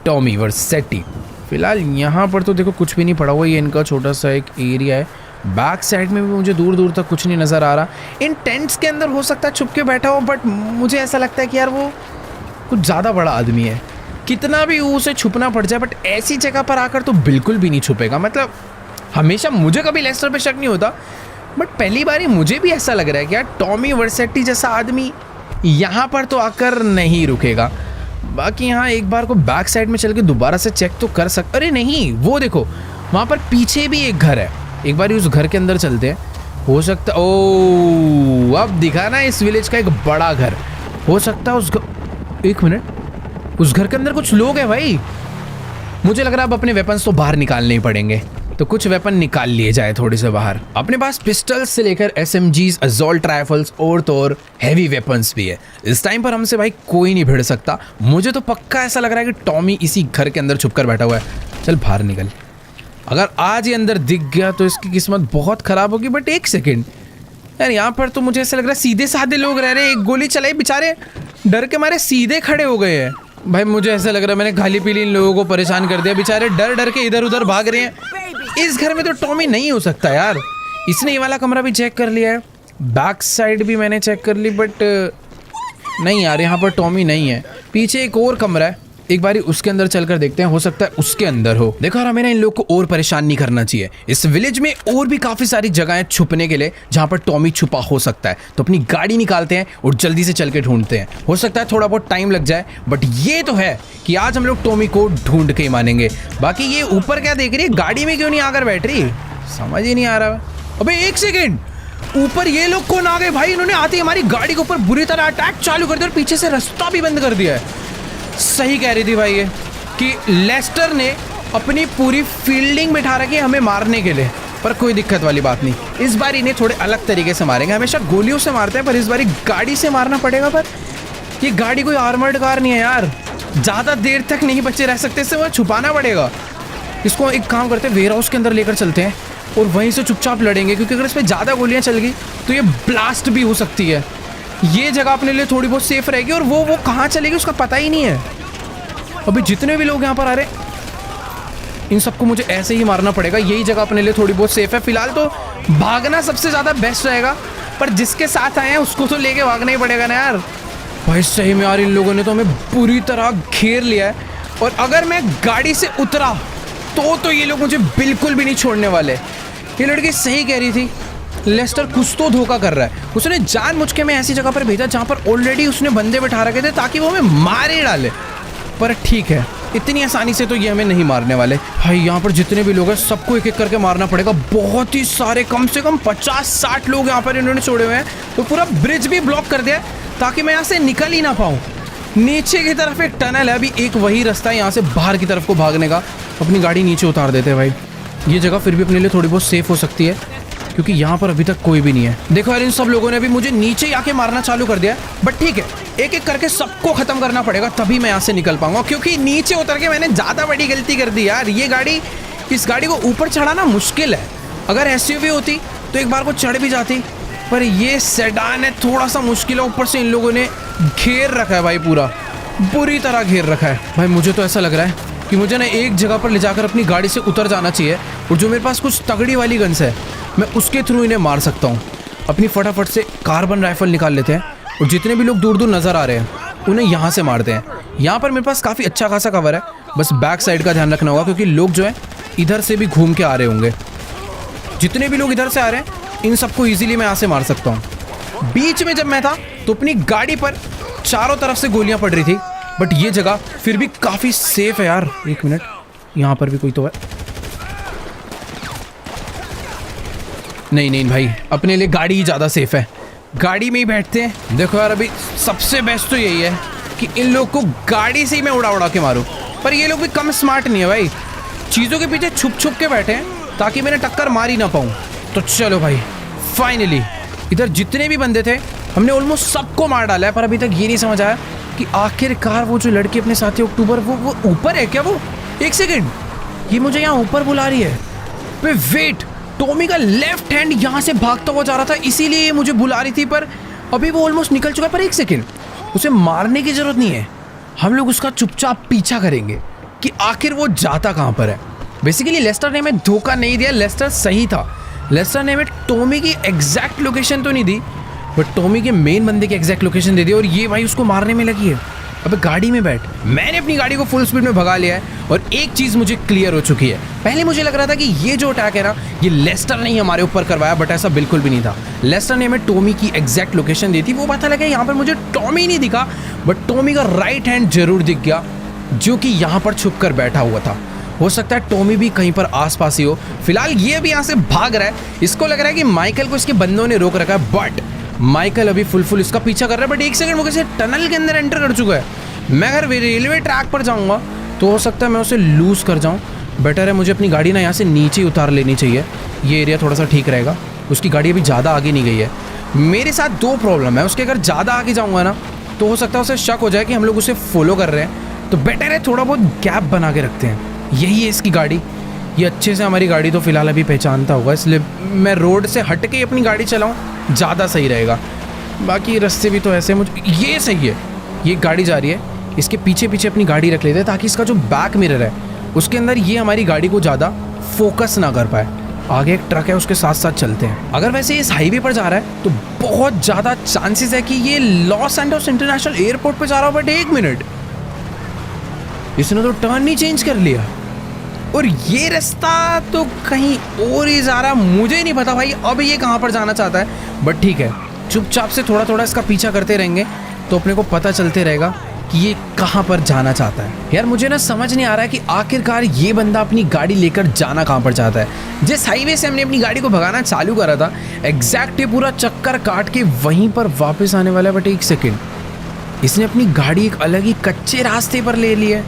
टॉमी वर्सेटी। फिलहाल यहाँ पर तो देखो कुछ भी नहीं पड़ा हुआ, ये इनका छोटा सा एक एरिया है। बैक साइड में भी मुझे दूर दूर तक कुछ नहीं नज़र आ रहा। इन टेंट्स के अंदर हो सकता है छुप के बैठा हो, बट मुझे ऐसा लगता है कि यार वो कुछ ज़्यादा बड़ा आदमी है। कितना भी उसे छुपना पड़ जाए, बट ऐसी जगह पर आकर तो बिल्कुल भी नहीं छुपेगा। मतलब हमेशा मुझे कभी लेस्टर पे शक नहीं होता, बट पहली बार ही मुझे भी ऐसा लग रहा है कि यार टॉमी वर्सेटी जैसा आदमी यहाँ पर तो आकर नहीं रुकेगा। बाकी यहाँ एक बार को बैक साइड में चल के दोबारा से चेक तो कर सकते। अरे नहीं, वो देखो वहाँ पर पीछे भी एक घर है, एक बार उस घर के अंदर चलते हैं। हो सकता ओ अब दिखा ना इस विलेज का एक बड़ा घर। हो सकता है एक मिनट, उस घर के अंदर कुछ लोग हैं भाई। मुझे लग रहा है अब अपने वेपन्स तो बाहर निकालने ही पड़ेंगे, तो कुछ वेपन निकाल लिए जाए थोड़े से बाहर। अपने पास पिस्टल्स से लेकर SMGs, असॉल्ट राइफल्स और तो और हैवी वेपन्स भी है। इस टाइम पर हमसे भाई कोई नहीं भिड़ सकता। मुझे तो पक्का ऐसा लग रहा है कि टॉमी इसी घर के अंदर छुपकर बैठा हुआ है। चल बाहर निकल, अगर आज ये अंदर दिख गया तो इसकी किस्मत बहुत खराब होगी। बट एक सेकेंड यार, यहाँ पर तो मुझे ऐसा लग रहा है सीधे साधे लोग रह रहे हैं। एक गोली चलाई, बेचारे डर के मारे सीधे खड़े हो गए हैं। भाई मुझे ऐसा लग रहा है मैंने खाली पीली इन लोगों को परेशान कर दिया। बेचारे डर डर के इधर उधर भाग रहे हैं। इस घर में तो टॉमी नहीं हो सकता यार। इसने ये वाला कमरा भी चेक कर लिया है, बैक साइड भी मैंने चेक कर ली, बट नहीं यार, यहाँ पर टॉमी नहीं है। पीछे एक और कमरा है, एक बारी उसके अंदर चलकर देखते हैं, हो सकता है उसके अंदर हो। देखो यार, हमें ना इन लोग को और परेशान नहीं करना चाहिए। इस विलेज में और भी काफी सारी जगहें छुपने के लिए जहां पर टॉमी छुपा हो सकता है। तो अपनी गाड़ी निकालते हैं और जल्दी से चल के ढूंढते हैं। हो सकता है थोड़ा बहुत टाइम लग जाए, बट ये तो है कि आज हम लोग टॉमी को ढूंढ के ही मानेंगे। बाकी ये ऊपर क्या देख रही है, गाड़ी में क्यों नहीं आकर बैठ रही, समझ ही नहीं आ रहा। अबे एक सेकेंड, ऊपर ये लोग कौन आ गए भाई? इन्होंने आते ही हमारी गाड़ी के ऊपर बुरी तरह अटैक चालू कर दिया और पीछे से रास्ता भी बंद कर दिया है। सही कह रही थी भाई ये कि लेस्टर ने अपनी पूरी फील्डिंग बिठा रखी है हमें मारने के लिए। पर कोई दिक्कत वाली बात नहीं, इस बार इन्हें थोड़े अलग तरीके से मारेंगे। हमेशा गोलियों से मारते हैं, पर इस बार गाड़ी से मारना पड़ेगा। पर ये गाड़ी कोई आर्मर्ड कार नहीं है यार, ज़्यादा देर तक नहीं बचे रह सकते, इससे वह छुपाना पड़ेगा। इसको एक काम करते हैं, वेयर हाउस के अंदर लेकर चलते हैं और वहीं से चुपचाप लड़ेंगे, क्योंकि अगर इस पर ज़्यादा गोलियाँ चल गई तो ये ब्लास्ट भी हो सकती है। ये जगह अपने लिए थोड़ी बहुत सेफ रहेगी, और वो कहाँ चलेगी उसका पता ही नहीं है। अभी जितने भी लोग यहाँ पर आ रहे हैं इन सबको मुझे ऐसे ही मारना पड़ेगा। यही जगह अपने लिए थोड़ी बहुत सेफ है। फिलहाल तो भागना सबसे ज़्यादा बेस्ट रहेगा, पर जिसके साथ आए हैं उसको तो लेके भागना ही पड़ेगा ना यार। भाई सही में यार, इन लोगों ने तो हमें बुरी तरह घेर लिया है, और अगर मैं गाड़ी से उतरा तो ये लोग मुझे बिल्कुल भी नहीं छोड़ने वाले। ये लड़की सही कह रही थी, लेस्टर कुछ तो धोखा कर रहा है। उसने जानबूझ के मैं ऐसी जगह पर भेजा जहाँ पर ऑलरेडी उसने बंदे बिठा रखे थे ताकि वो हमें मार ही डाले। पर ठीक है, इतनी आसानी से तो ये हमें नहीं मारने वाले। भाई यहाँ पर जितने भी लोग हैं सबको एक एक करके मारना पड़ेगा। बहुत ही सारे, कम से कम 50-60 लोग यहाँ पर इन्होंने छोड़े हुए हैं। तो पूरा ब्रिज भी ब्लॉक कर दिया ताकि मैं यहाँ से निकल ही ना पाऊँ। नीचे की तरफ एक टनल है, अभी एक वही रास्ता है यहाँ से बाहर की तरफ को भागने का। अपनी गाड़ी नीचे उतार देते हैं भाई। ये जगह फिर भी अपने लिए थोड़ी बहुत सेफ हो सकती है, क्योंकि यहाँ पर अभी तक कोई भी नहीं है। देखो यार, इन सब लोगों ने भी मुझे नीचे ही आके मारना चालू कर दिया, बट ठीक है, एक एक करके सबको खत्म करना पड़ेगा, तभी मैं यहाँ से निकल पाऊंगा। क्योंकि नीचे उतर के मैंने ज़्यादा बड़ी गलती कर दी यार। इस गाड़ी को ऊपर चढ़ाना मुश्किल है। अगर SUV होती तो एक बार को चढ़ भी जाती, पर ये सेडान है, थोड़ा सा मुश्किल है। ऊपर से इन लोगों ने घेर रखा है भाई, पूरा बुरी तरह घेर रखा है। भाई मुझे तो ऐसा लग रहा है कि मुझे ना एक जगह पर ले जाकर अपनी गाड़ी से उतर जाना चाहिए, और जो मेरे पास कुछ तगड़ी वाली गन्स है मैं उसके थ्रू इन्हें मार सकता हूँ। अपनी फटाफट से कार्बन राइफल निकाल लेते हैं, और जितने भी लोग दूर दूर नज़र आ रहे हैं उन्हें यहाँ से मारते हैं। यहाँ पर मेरे पास काफ़ी अच्छा खासा कवर है, बस बैक साइड का ध्यान रखना होगा, क्योंकि लोग जो है इधर से भी घूम के आ रहे होंगे। जितने भी लोग इधर से आ रहे हैं इन सबको ईजिली मैं यहाँ से मार सकता हूँ। बीच में जब मैं था तो अपनी गाड़ी पर चारों तरफ से गोलियाँ पड़ रही थी, बट ये जगह फिर भी काफ़ी सेफ है यार। एक मिनट, यहाँ पर भी कोई तो है। नहीं भाई, अपने लिए गाड़ी ही ज़्यादा सेफ है, गाड़ी में ही बैठते हैं। देखो यार, अभी सबसे बेस्ट तो यही है कि इन लोग को गाड़ी से ही मैं उड़ा के मारूं। पर ये लोग भी कम स्मार्ट नहीं है भाई, चीज़ों के पीछे छुप के बैठे हैं ताकि मैंने टक्कर मार ही ना पाऊँ। तो चलो भाई, फाइनली इधर जितने भी बंदे थे हमने ऑलमोस्ट सबको मार डाला है। पर अभी तक ये नहीं समझ आया कि आखिरकार वो जो लड़की अपने साथी अक्टूबर, वो ऊपर है क्या? वो एक सेकेंड, ये मुझे यहाँ ऊपर बुला रही है। वेट, टॉमी का लेफ्ट हैंड यहाँ से भागता हुआ जा रहा था, इसीलिए ये मुझे बुला रही थी। पर अभी वो ऑलमोस्ट निकल चुका है। पर एक सेकेंड, उसे मारने की जरूरत नहीं है, हम लोग उसका चुपचाप पीछा करेंगे कि आखिर वो जाता कहाँ पर है। बेसिकली लेस्टर ने हमें धोखा नहीं दिया, लेस्टर सही था। लेस्टर ने हमें टॉमी की एग्जैक्ट लोकेशन तो नहीं दी, बट टॉमी के मेन बंदे की एग्जैक्ट लोकेशन दे दी, और ये भाई उसको मारने में लगी है। अब गाड़ी में बैठ। मैंने अपनी गाड़ी को फुल स्पीड में भगा लिया है, और एक चीज़ मुझे क्लियर हो चुकी है। पहले मुझे लग रहा था कि ये जो अटैक है ना, ये लेस्टर ने ही हमारे ऊपर करवाया, बट ऐसा बिल्कुल भी नहीं था। लेस्टर ने हमें टॉमी की एग्जैक्ट लोकेशन दी थी। वो पता लगा यहाँ पर मुझे टॉमी नहीं दिखा, बट टॉमी का राइट हैंड जरूर दिख गया, जो कि यहाँ पर छुप कर बैठा हुआ था। हो सकता है टॉमी भी कहीं पर आसपास ही हो। फिलहाल ये भी यहाँ से भाग रहा है, इसको लग रहा है कि माइकल को इसके बंदों ने रोक रखा है, बट माइकल अभी फुल इसका पीछा कर रहा है, बट एक सेकंड वो कैसे टनल के अंदर एंटर कर चुका है। मैं अगर रेलवे ट्रैक पर जाऊँगा तो हो सकता है मैं उसे लूज़ कर जाऊँ। बेटर है मुझे अपनी गाड़ी ना यहाँ से नीचे उतार लेनी चाहिए, ये एरिया थोड़ा सा ठीक रहेगा। उसकी गाड़ी अभी ज़्यादा आगे नहीं गई है। मेरे साथ दो प्रॉब्लम है, उसके अगर ज़्यादा आगे जाऊँगा ना तो हो सकता है उसे शक हो जाए कि हम लोग उसे फॉलो कर रहे हैं, तो बेटर है थोड़ा बहुत गैप बना के रखते हैं। यही है इसकी गाड़ी, ये अच्छे से हमारी गाड़ी तो फ़िलहाल अभी पहचानता होगा, इसलिए मैं रोड से हट के अपनी गाड़ी चलाऊँ, ज़्यादा सही रहेगा। बाकी रास्ते भी तो ऐसे मुझे ये सही है। ये गाड़ी जा रही है, इसके पीछे पीछे अपनी गाड़ी रख लेते हैं ताकि इसका जो बैक मिरर है उसके अंदर ये हमारी गाड़ी को ज़्यादा फोकस ना कर पाए। आगे एक ट्रक है, उसके साथ साथ चलते हैं। अगर वैसे इस हाईवे पर जा रहा है तो बहुत ज़्यादा चांसेस है कि ये लॉस एंजल्स इंटरनेशनल एयरपोर्ट पे जा रहा हो। बट एक मिनट, इसने तो टर्न नहीं चेंज कर लिया और ये रास्ता तो कहीं और ही जा रहा। मुझे नहीं पता भाई अब ये कहाँ पर जाना चाहता है, बट ठीक है, चुपचाप से थोड़ा थोड़ा इसका पीछा करते रहेंगे तो अपने को पता चलते रहेगा कि ये कहाँ पर जाना चाहता है। यार मुझे ना समझ नहीं आ रहा है कि आखिरकार ये बंदा अपनी गाड़ी लेकर जाना कहाँ पर चाहता है। जिस हाईवे से हमने अपनी गाड़ी को भगाना चालू करा था एग्जैक्ट ये पूरा चक्कर काट के वहीं पर वापस आने वाला है। बट एक सेकेंड, इसने अपनी गाड़ी एक अलग ही कच्चे रास्ते पर ले ली है।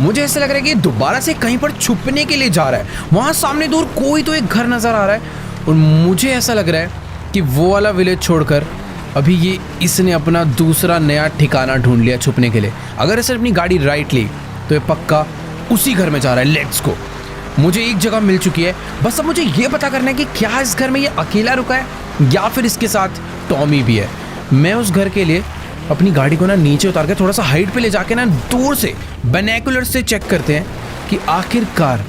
मुझे ऐसा लग रहा है कि दोबारा से कहीं पर छुपने के लिए जा रहा है। वहाँ सामने दूर कोई तो एक घर नज़र आ रहा है और मुझे ऐसा लग रहा है कि वो वाला विलेज छोड़कर अभी ये इसने अपना दूसरा नया ठिकाना ढूंढ लिया छुपने के लिए। अगर इसने अपनी गाड़ी राइट ली तो ये पक्का उसी घर में जा रहा है। Let's go. मुझे एक जगह मिल चुकी है, बस अब मुझे ये पता करना है कि क्या इस घर में ये अकेला रुका है या फिर इसके साथ टॉमी भी है। मैं उस घर के लिए अपनी गाड़ी को ना नीचे उतार के थोड़ा सा हाइट पे ले जाके ना दूर से बाइनोकुलर से चेक करते हैं कि आखिरकार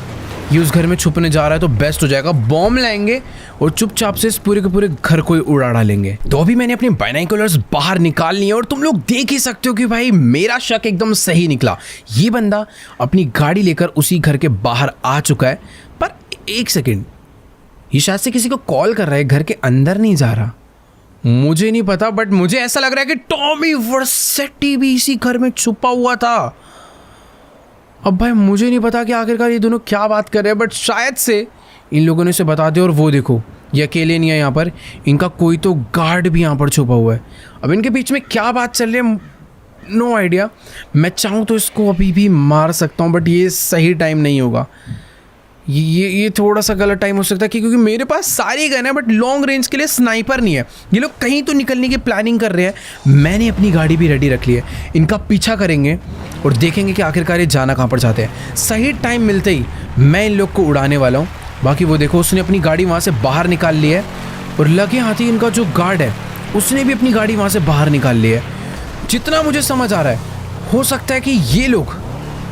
ये उस घर में छुपने जा रहा है तो बेस्ट हो जाएगा। बॉम्ब लाएंगे और चुपचाप से इस पूरे के पूरे घर को उड़ा डालेंगे। तो अभी मैंने अपनी बाइनोकुलर्स बाहर निकाल ली है और तुम लोग देख ही सकते हो कि भाई मेरा शक एकदम सही निकला। ये बंदा अपनी गाड़ी लेकर उसी घर के बाहर आ चुका है। पर एक सेकेंड, ये शायद से किसी को कॉल कर रहा है, घर के अंदर नहीं जा रहा। मुझे नहीं पता, बट मुझे ऐसा लग रहा है कि टॉमी वर्सेटी भी इसी घर में छुपा हुआ था। अब भाई मुझे नहीं पता कि आखिरकार ये दोनों क्या बात कर रहे हैं, बट शायद से इन लोगों ने इसे बता दिया। और वो देखो, ये अकेले नहीं है यहाँ पर, इनका कोई तो गार्ड भी यहाँ पर छुपा हुआ है। अब इनके बीच में क्या बात चल रही है नो आइडिया। मैं चाहूँ तो इसको अभी भी मार सकता हूँ, बट ये सही टाइम नहीं होगा। ये थोड़ा सा गलत टाइम हो सकता है क्योंकि मेरे पास सारी गन है बट लॉन्ग रेंज के लिए स्नाइपर नहीं है। ये लोग कहीं तो निकलने की प्लानिंग कर रहे हैं। मैंने अपनी गाड़ी भी रेडी रख ली है, इनका पीछा करेंगे और देखेंगे कि आखिरकार ये जाना कहाँ पर चाहते हैं। सही टाइम मिलते ही मैं इन लोग को उड़ाने वाला हूँ। बाकी वो देखो, उसने अपनी गाड़ी वहाँ से बाहर निकाल ली है और लगे हाथ ही इनका जो गार्ड है उसने भी अपनी गाड़ी वहाँ से बाहर निकाल ली है। जितना मुझे समझ आ रहा है हो सकता है कि ये लोग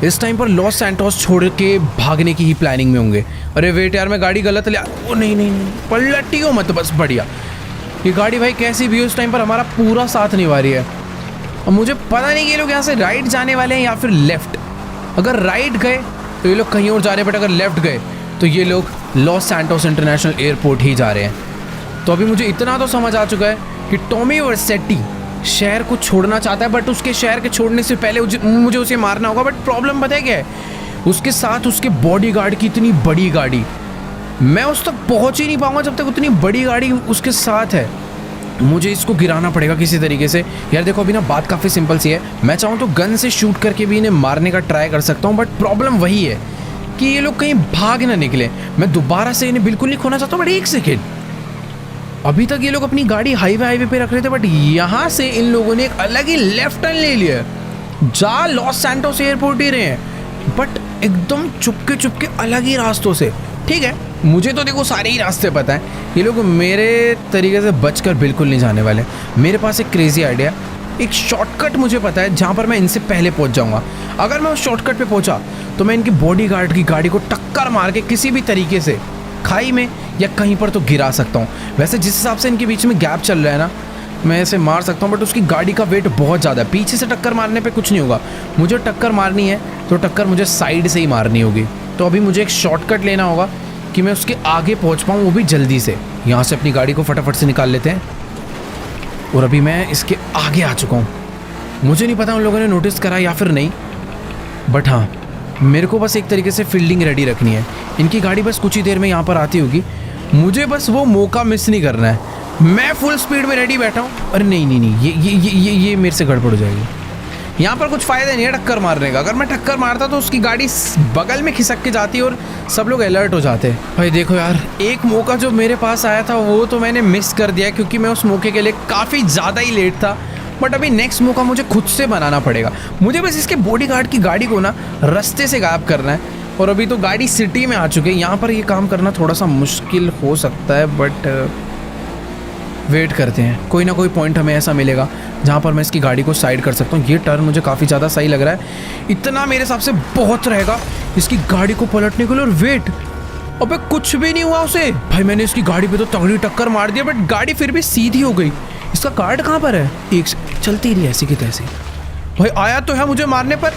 इस टाइम पर लॉस सैंटोस छोड़ के भागने की ही प्लानिंग में होंगे। अरे वेट यार, मैं गाड़ी गलत ले ओ नहीं, पलटी हो मत, बस बढ़िया। ये गाड़ी भाई कैसी भी हो इस टाइम पर हमारा पूरा साथ निभा रही है। अब मुझे पता नहीं कि ये लोग यहाँ से राइट जाने वाले हैं या फिर लेफ्ट। अगर राइट गए तो ये लोग कहीं और जा रहे हैं, बट अगर लेफ्ट गए तो ये लोग लॉस सैंटोस इंटरनेशनल एयरपोर्ट ही जा रहे हैं। तो अभी मुझे इतना तो समझ आ चुका है कि टॉमी वर्सेटी शहर को छोड़ना चाहता है, बट उसके शहर के छोड़ने से पहले मुझे उसे मारना होगा। बट प्रॉब्लम पता है क्या है, उसके साथ उसके बॉडीगार्ड की इतनी बड़ी गाड़ी, मैं उस तक पहुंच ही नहीं पाऊंगा जब तक उतनी बड़ी गाड़ी उसके साथ है। मुझे इसको गिराना पड़ेगा किसी तरीके से। यार देखो, अभी ना बात काफ़ी सिंपल सी है। मैं चाहूँ तो गन से शूट करके भी इन्हें मारने का ट्राई कर सकता हूँ, बट प्रॉब्लम वही है कि ये लोग कहीं भाग ना निकले। मैं दोबारा से इन्हें बिल्कुल नहीं खोना चाहता हूँ। बट एक सेकेंड, अभी तक ये लोग अपनी गाड़ी हाईवे पे रख रहे थे, बट यहाँ से इन लोगों ने एक अलग ही लेफ्ट टर्न ले लिया। जा लॉस सैंटोस एयरपोर्ट ही रहे हैं, बट एकदम चुपके अलग ही रास्तों से। ठीक है, मुझे तो देखो सारे ही रास्ते पता है, ये लोग मेरे तरीके से बचकर बिल्कुल नहीं जाने वाले। मेरे पास एक क्रेजी आइडिया, एक शॉर्टकट मुझे पता है जहाँ पर मैं इनसे पहले पहुँच जाऊँगा। अगर मैं उस शॉर्टकट पे पहुँचा तो मैं इनकी बॉडीगार्ड की गाड़ी को टक्कर मार के किसी भी तरीके से खाई में या कहीं पर तो गिरा सकता हूँ। वैसे जिस हिसाब से इनके बीच में गैप चल रहा है ना, मैं इसे मार सकता हूँ, बट उसकी गाड़ी का वेट बहुत ज़्यादा है। पीछे से टक्कर मारने पे कुछ नहीं होगा। मुझे टक्कर मारनी है तो टक्कर मुझे साइड से ही मारनी होगी। तो अभी मुझे एक शॉर्टकट लेना होगा कि मैं उसके आगे पहुँच पाऊँ, वो भी जल्दी से। यहाँ से अपनी गाड़ी को फटाफट से निकाल लेते हैं और अभी मैं इसके आगे आ चुका हूँ। मुझे नहीं पता उन लोगों ने नोटिस करा या फिर नहीं, बट हाँ, मेरे को बस एक तरीके से फील्डिंग रेडी रखनी है। इनकी गाड़ी बस कुछ ही देर में यहाँ पर आती होगी, मुझे बस वो मौका मिस नहीं करना है। मैं फुल स्पीड में रेडी बैठा हूँ। अरे नहीं नहीं नहीं, ये मेरे से गड़बड़ हो जाएगी। यहाँ पर कुछ फ़ायदा नहीं है टक्कर मारने का। अगर मैं टक्कर मारता तो उसकी गाड़ी बगल में खिसक के जाती और सब लोग अलर्ट हो जाते। भाई देखो यार, एक मौका जो मेरे पास आया था वो तो मैंने मिस कर दिया, क्योंकि मैं उस मौके के लिए काफ़ी ज़्यादा ही लेट था। बट अभी नेक्स्ट मौका मुझे खुद से बनाना पड़ेगा। मुझे बस इसके बॉडीगार्ड की गाड़ी को ना रास्ते से गायब करना है। और अभी तो गाड़ी सिटी में आ चुकी है, यहाँ पर ये काम करना थोड़ा सा मुश्किल हो सकता है। बट वेट करते हैं, कोई ना कोई पॉइंट हमें ऐसा मिलेगा जहाँ पर मैं इसकी गाड़ी को साइड कर सकता हूँ। ये टर्न मुझे काफ़ी ज़्यादा सही लग रहा है, इतना मेरे हिसाब से बहुत रहेगा इसकी गाड़ी को पलटने के लिए। और वेट, अबे कुछ भी नहीं हुआ उसे। भाई मैंने इसकी गाड़ी पे तो तगड़ी टक्कर मार दिया, बट गाड़ी फिर भी सीधी हो गई। इसका कार्ड कहाँ पर है? एक चलती रही ऐसी की तैसी। भाई आया तो है मुझे मारने पर,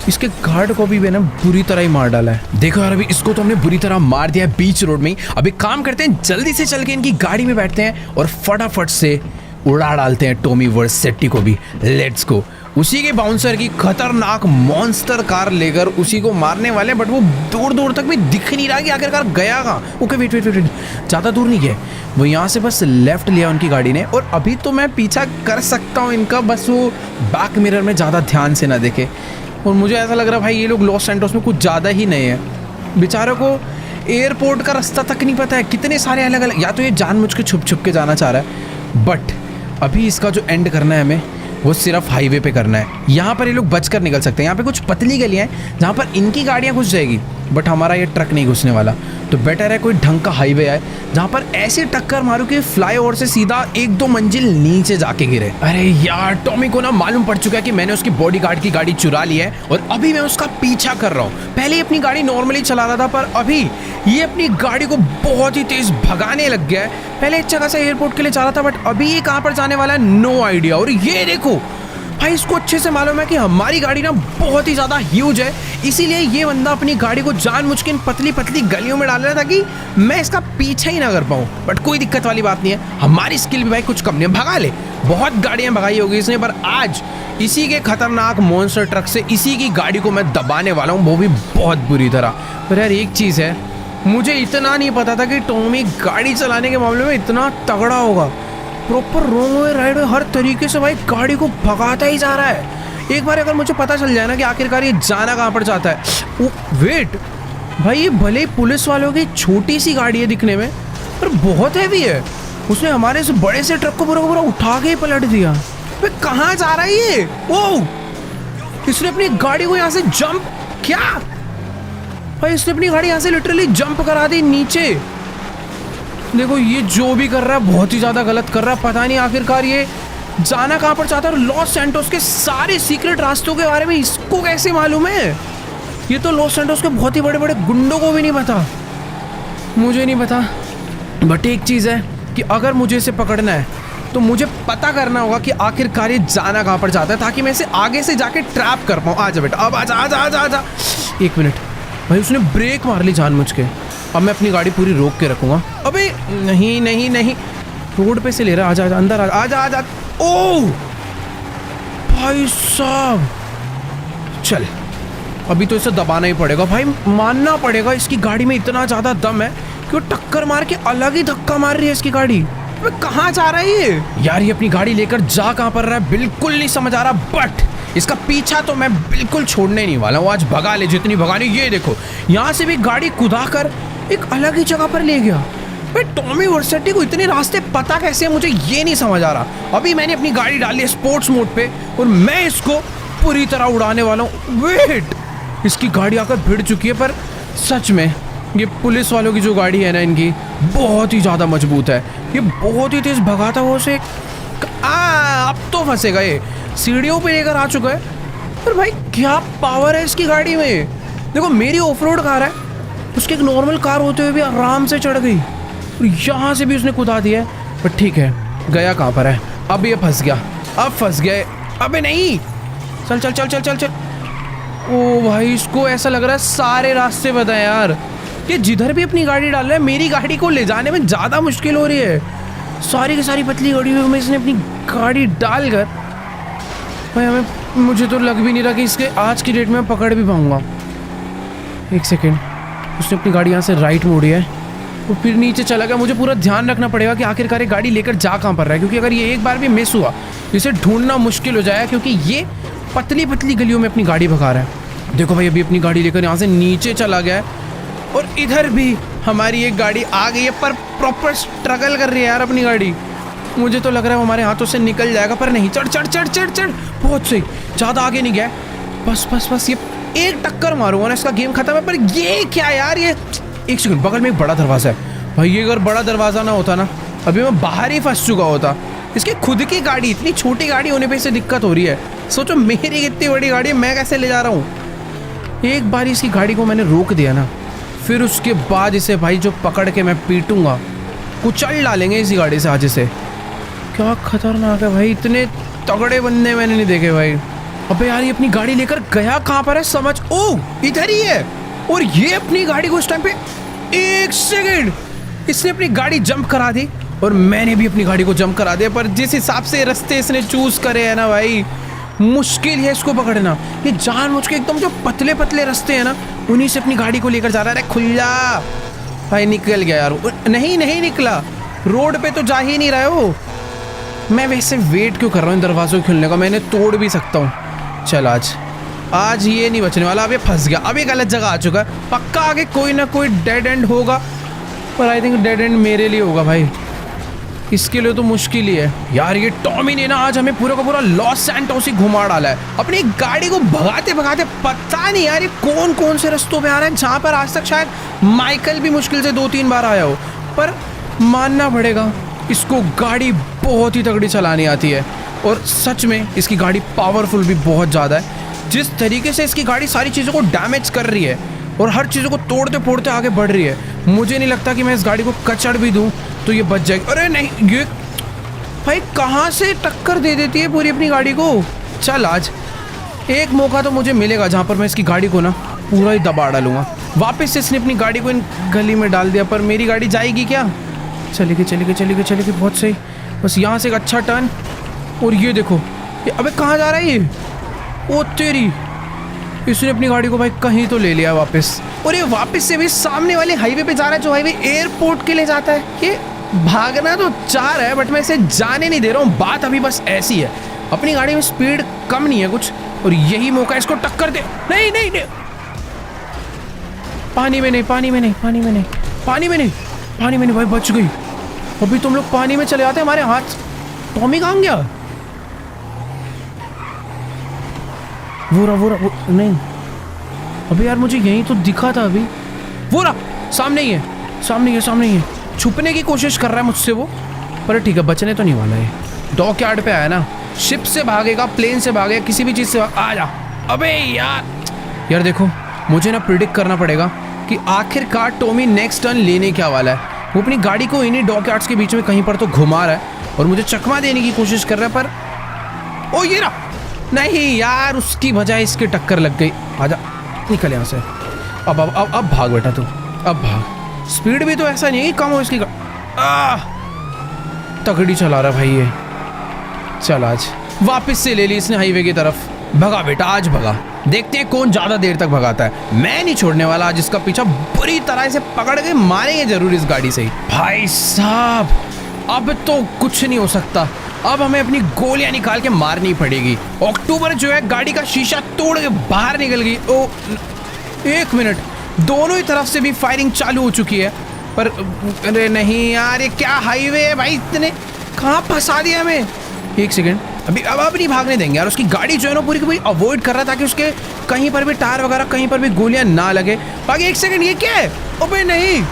इसके गार्ड को भी मैंने बुरी तरह ही मार डाला है। देखो यार, अभी इसको तो हमने बुरी तरह मार दिया है बीच रोड में ही। अभी काम करते हैं, जल्दी से चल के इनकी गाड़ी में बैठते हैं और फटाफट से उड़ा डालते हैं टॉमी वर्सेटी को भी। Let's go. उसी के बाउंसर की खतरनाक मॉन्स्टर कार लेकर उसी को मारने वाले, बट वो दूर दूर तक भी दिख नहीं रहा कि आखिरकार गया कहाँ। ओके वेट वेट वेट, ज़्यादा दूर नहीं गया वो, यहाँ से बस लेफ्ट लिया उनकी गाड़ी ने। और अभी तो मैं पीछा कर सकता हूँ इनका, बस वो बैक मिरर में ज़्यादा ध्यान से ना देखे। और मुझे ऐसा लग रहा है भाई ये लोग लॉस सैंटोस में कुछ ज़्यादा ही नए हैं। बेचारों को एयरपोर्ट का रास्ता तक नहीं पता है। कितने सारे अलग अलग, या तो ये जानबूझ के छुप छुप के जाना चाह रहा है। बट अभी इसका जो एंड करना है हमें, वो सिर्फ हाईवे पे करना है। यहाँ पर ये लोग बचकर निकल सकते हैं। यहाँ पे कुछ पतली गलियाँ हैं जहाँ पर इनकी गाड़ियाँ घुस जाएगी, बट हमारा ये ट्रक नहीं घुसने वाला। तो बेटर है कोई ढंग का हाईवे आए जहाँ पर ऐसी टक्कर मारूं कि फ्लाईओवर से सीधा 1-2 मंजिल नीचे जाके गिरे। अरे यार, टॉमी को ना मालूम पड़ चुका है कि मैंने उसकी बॉडीगार्ड की गाड़ी चुरा ली है और अभी मैं उसका पीछा कर रहा हूँ। पहले अपनी गाड़ी नॉर्मली चला रहा था, पर अभी ये अपनी गाड़ी को बहुत ही तेज भगाने लग गया है। पहले एक जगह से एयरपोर्ट के लिए जा रहा था, बट अभी ये कहाँ पर जाने वाला है नो आइडिया। और ये देखो भाई, इसको अच्छे से मालूम है कि हमारी गाड़ी ना बहुत ही ज़्यादा ह्यूज है, इसीलिए ये बंदा अपनी गाड़ी को जानबूझ के इन पतली पतली गलियों में डाल रहा था कि मैं इसका पीछा ही ना कर पाऊँ। बट कोई दिक्कत वाली बात नहीं है, हमारी स्किल भी भाई कुछ कम नहीं है, भगा ले। बहुत गाड़ियाँ भगाई होगी इसने, पर आज इसी के खतरनाक मॉन्स्टर ट्रक से इसी की गाड़ी को मैं दबाने वाला हूँ, वो भी बहुत बुरी तरह। पर यार एक चीज़ है, मुझे इतना नहीं पता था कि टॉमी गाड़ी चलाने के मामले में इतना तगड़ा होगा। प्रॉपर रोंग वे राइट वे हर तरीके से भाई गाड़ी को भगाता ही जा रहा है। एक बार अगर मुझे पता चल जाए ना कि आखिरकार ये जाना कहाँ पर जाता है। वेट भाई, ये भले ही पुलिस वालों की छोटी सी गाड़ी है दिखने में, पर बहुत हैवी है। उसने हमारे इस बड़े से ट्रक को पूरा उठा के ही पलट दिया। भाई कहाँ जा रहा है ये? ओ, इसने अपनी गाड़ी को यहाँ से जंप, क्या भाई, इसने अपनी गाड़ी यहाँ से लिटरली जंप करा दी नीचे। देखो ये जो भी कर रहा है बहुत ही ज़्यादा गलत कर रहा है। पता नहीं आखिरकार ये जाना कहाँ पर चाहता है। और लॉस सैंटोस के सारे सीक्रेट रास्तों के बारे में इसको कैसे मालूम है? ये तो लॉस सैंटोस के बहुत ही बड़े बड़े गुंडों को भी नहीं पता, मुझे नहीं पता। बट एक चीज़ है कि अगर मुझे इसे पकड़ना है तो मुझे पता करना होगा कि आखिरकार ये जाना कहाँ पर चाहता है, ताकि मैं इसे आगे से जाके ट्रैप कर पाऊँ। आजा बेटा, अब आजा आजा आजा आजा। एक मिनट भाई, उसने ब्रेक मार ली जानबूझ के। अब मैं अपनी गाड़ी पूरी रोक के रखूँगा। अबे नहीं नहीं नहीं, रोड पे से ले रहा। आजा आजा अंदर, आजा आजा। ओह भाई साहब, चल अभी तो इसे दबाना ही पड़ेगा भाई, मानना पड़ेगा इसकी गाड़ी में इतना ज़्यादा दम है कि वो टक्कर मार के अलग ही धक्का मार रही है इसकी गाड़ी। अबे कहाँ जा रहा है ये यार? ये अपनी गाड़ी लेकर जा कहाँ पर रहा है बिल्कुल नहीं समझ आ रहा। बट इसका पीछा तो मैं बिल्कुल छोड़ने नहीं वाला हूँ। आज भगा ले जितनी भगानी। ये देखो यहाँ से भी गाड़ी कुदा कर एक अलग ही जगह पर ले गया। भाई टॉमी वर्सेटी को इतने रास्ते पता कैसे है, मुझे ये नहीं समझ आ रहा। अभी मैंने अपनी गाड़ी डाली है स्पोर्ट्स मोड पे और मैं इसको पूरी तरह उड़ाने वाला हूँ। वेट, इसकी गाड़ी आकर भिड़ चुकी है, पर सच में ये पुलिस वालों की जो गाड़ी है ना, इनकी बहुत ही ज़्यादा मजबूत है। ये बहुत ही तेज़ भगाता हुआ उसे अब तो फंसेगा। ये सीढ़ियों पे लेकर आ चुका है। पर भाई क्या पावर है इसकी गाड़ी में। देखो मेरी ऑफ रोड कार है, उसकी एक नॉर्मल कार होते हुए भी आराम से चढ़ गई और यहाँ से भी उसने कुदा दिया है। पर ठीक है, गया कहाँ पर है? अब ये फंस गया, अब फंस गया। अबे नहीं, चल चल चल चल चल चल। ओ भाई, इसको ऐसा लग रहा है सारे रास्ते बताए यार। ये जिधर भी अपनी गाड़ी डाल रहा है, मेरी गाड़ी को ले जाने में ज़्यादा मुश्किल हो रही है। सारी की सारी पतली गाड़ियों में इसने अपनी गाड़ी डाल कर भाई मुझे तो लग भी नहीं रहा कि इसके आज की डेट में पकड़ भी पाऊँगा। एक सेकेंड, उसने अपनी गाड़ी यहाँ से राइट मोड़ी है वो फिर नीचे चला गया। मुझे पूरा ध्यान रखना पड़ेगा कि आखिरकार ये गाड़ी लेकर जा कहाँ पर रहा है, क्योंकि अगर ये एक बार भी मिस हुआ इसे ढूंढना मुश्किल हो जाएगा, क्योंकि ये पतली पतली गलियों में अपनी गाड़ी भगा रहा है। देखो भाई, अभी अपनी गाड़ी लेकर यहाँ से नीचे चला गया है और इधर भी हमारी एक गाड़ी आ गई है, पर प्रॉपर स्ट्रगल कर रही है यार अपनी गाड़ी। मुझे तो लग रहा है हमारे हाथों से निकल जाएगा, पर नहीं। चढ़ चढ़ चढ़ चढ़ चढ़, बहुत सही, ज़्यादा आगे नहीं गया। बस बस बस, ये एक टक्कर मारूंगा ना, इसका गेम खत्म है। पर ये क्या यार, ये एक सेकंड, बगल में एक बड़ा दरवाज़ा है भाई। ये अगर बड़ा दरवाज़ा ना होता ना, अभी मैं बाहर ही फंस चुका होता। इसकी खुद की गाड़ी, इतनी छोटी गाड़ी होने पे इसे दिक्कत हो रही है। सोचो मेरी कितनी बड़ी गाड़ी है, मैं कैसे ले जा रहा हूँ। एक बार इसकी गाड़ी को मैंने रोक दिया ना, फिर उसके बाद इसे भाई जो पकड़ के मैं पीटूंगा, कुचल डालेंगे इसी गाड़ी से आज इसे। क्या खतरनाक है भाई, इतने तगड़े बंदे मैंने नहीं देखे भाई। अबे यार, ये अपनी गाड़ी लेकर गया कहाँ पर है, समझ, ओ इधर ही है। और ये अपनी गाड़ी को इस टाइम पे, एक सेकंड, इसने अपनी गाड़ी जंप करा दी और मैंने भी अपनी गाड़ी को जंप करा दिया। पर जिस हिसाब से रास्ते इसने चूज करे है ना भाई, मुश्किल है इसको पकड़ना। ये जानबूझ के एकदम जो पतले पतले रास्ते हैं ना, उन्हीं से अपनी गाड़ी को लेकर जा रहा है। अरे खुल जा भाई, निकल गया यार। नहीं नहीं निकला, रोड पे तो जा ही नहीं रहे हो। मैं वैसे वेट क्यों कर रहा हूँ दरवाज़ों को खुलने का, मैंने तोड़ भी सकता हूँ। चल आज ये नहीं बचने वाला। अब ये फंस गया, अब ये गलत जगह आ चुका है। पक्का आगे कोई ना कोई डेड एंड होगा, पर आई थिंक डेड एंड मेरे लिए होगा भाई। इसके लिए तो मुश्किल ही है यार। ये टॉमी ने ना आज हमें पूरा का पूरा लॉस सैंटोस ही घुमा डाला है अपनी गाड़ी को भगाते भगाते। पता नहीं यार ये कौन कौन से रास्तों पे आ रहा है, जहाँ पर आज तक शायद माइकल भी मुश्किल से 2-3 बार आया हो। पर मानना पड़ेगा, इसको गाड़ी बहुत ही तगड़ी चलानी आती है और सच में इसकी गाड़ी पावरफुल भी बहुत ज़्यादा है। जिस तरीके से इसकी गाड़ी सारी चीज़ों को डैमेज कर रही है और हर चीज़ों को तोड़ते फोड़ते आगे बढ़ रही है, मुझे नहीं लगता कि मैं इस गाड़ी को कचड़ भी दूं तो ये बच जाएगी। अरे नहीं, ये भाई कहाँ से टक्कर दे देती है पूरी अपनी गाड़ी को। चल आज एक मौका तो मुझे मिलेगा जहाँ पर मैं इसकी गाड़ी को ना पूरा ही दबा डालूंगा। वापस से इसने अपनी गाड़ी को इन गली में डाल दिया, पर मेरी गाड़ी जाएगी क्या? चलेगी चलेगी चलेगी चलेगी, बहुत सही। बस यहाँ से एक अच्छा टर्न, और ये देखो ये, अबे कहाँ जा रहा है ये? ओ तेरी, इसने अपनी गाड़ी को भाई कहीं तो ले लिया वापस। और ये वापस से भी सामने वाले हाईवे पे जा रहा है, जो हाईवे एयरपोर्ट के लिए जाता है। ये भागना तो चाह रहा है, बट मैं इसे जाने नहीं दे रहा हूँ। बात अभी बस ऐसी है, अपनी गाड़ी में स्पीड कम नहीं है कुछ, और यही मौका इसको टक्कर दे। नहीं नहीं नहीं, पानी में नहीं, पानी में नहीं, पानी में नहीं, पानी में नहीं, पानी में नहीं भाई, बच गई। अभी तुम लोग पानी में चले आते, हमारे हाथ। टॉमी कहाँ गया? वो नहीं, अबे यार मुझे यहीं तो दिखा था अभी। वो रहा, सामने ही है, सामने ही है, सामने ही है। छुपने की कोशिश कर रहा है मुझसे वो, पर ठीक है, बचने तो नहीं वाला है। डॉक यार्ड पे आया ना, शिप से भागेगा, प्लेन से भागेगा, किसी भी चीज़ से आ जा। अबे यार देखो, मुझे ना प्रिडिक्ट करना पड़ेगा कि आखिरकार टॉमी नेक्स्ट टर्न लेने क्या वाला है। वो अपनी गाड़ी को इन्हीं डॉक यार्ड्स के बीच में कहीं पर तो घुमा रहा है और मुझे चकमा देने की कोशिश कर रहा है, पर ओ ये रहा। नहीं यार, उसकी बजाय इसकी टक्कर लग गई। आजा, निकल यहाँ से। अब भाग बेटा तू, अब भाग। स्पीड भी तो ऐसा नहीं है कि कम हो इसकी। तगड़ी चला रहा भाई ये। चल आज वापस से ले ली इसने हाईवे की तरफ। भगा बेटा, आज भगा। देखते हैं कौन ज्यादा देर तक भगाता है। मैं नहीं छोड़ने वाला आज इसका पीछा, बुरी तरह से पकड़ के मारेंगे जरूर इस गाड़ी से ही। भाई साहब, अब तो कुछ नहीं हो सकता। अब हमें अपनी गोलियां निकाल के मारनी पड़ेगी। अक्टूबर जो है गाड़ी का शीशा तोड़ के बाहर निकल गई। ओ एक मिनट, दोनों ही तरफ से भी फायरिंग चालू हो चुकी है। पर अरे नहीं यार, ये क्या हाईवे है भाई, इतने कहाँ फंसा दिया हमें। एक सेकंड, अब नहीं भागने देंगे यार। उसकी गाड़ी जो है ना पूरी की पूरी अवॉइड कर रहा था कि उसके कहीं पर भी टायर वगैरह कहीं पर भी गोलियां ना लगे। बाकी एक सेकंड, ये क्या है? अबे नहीं,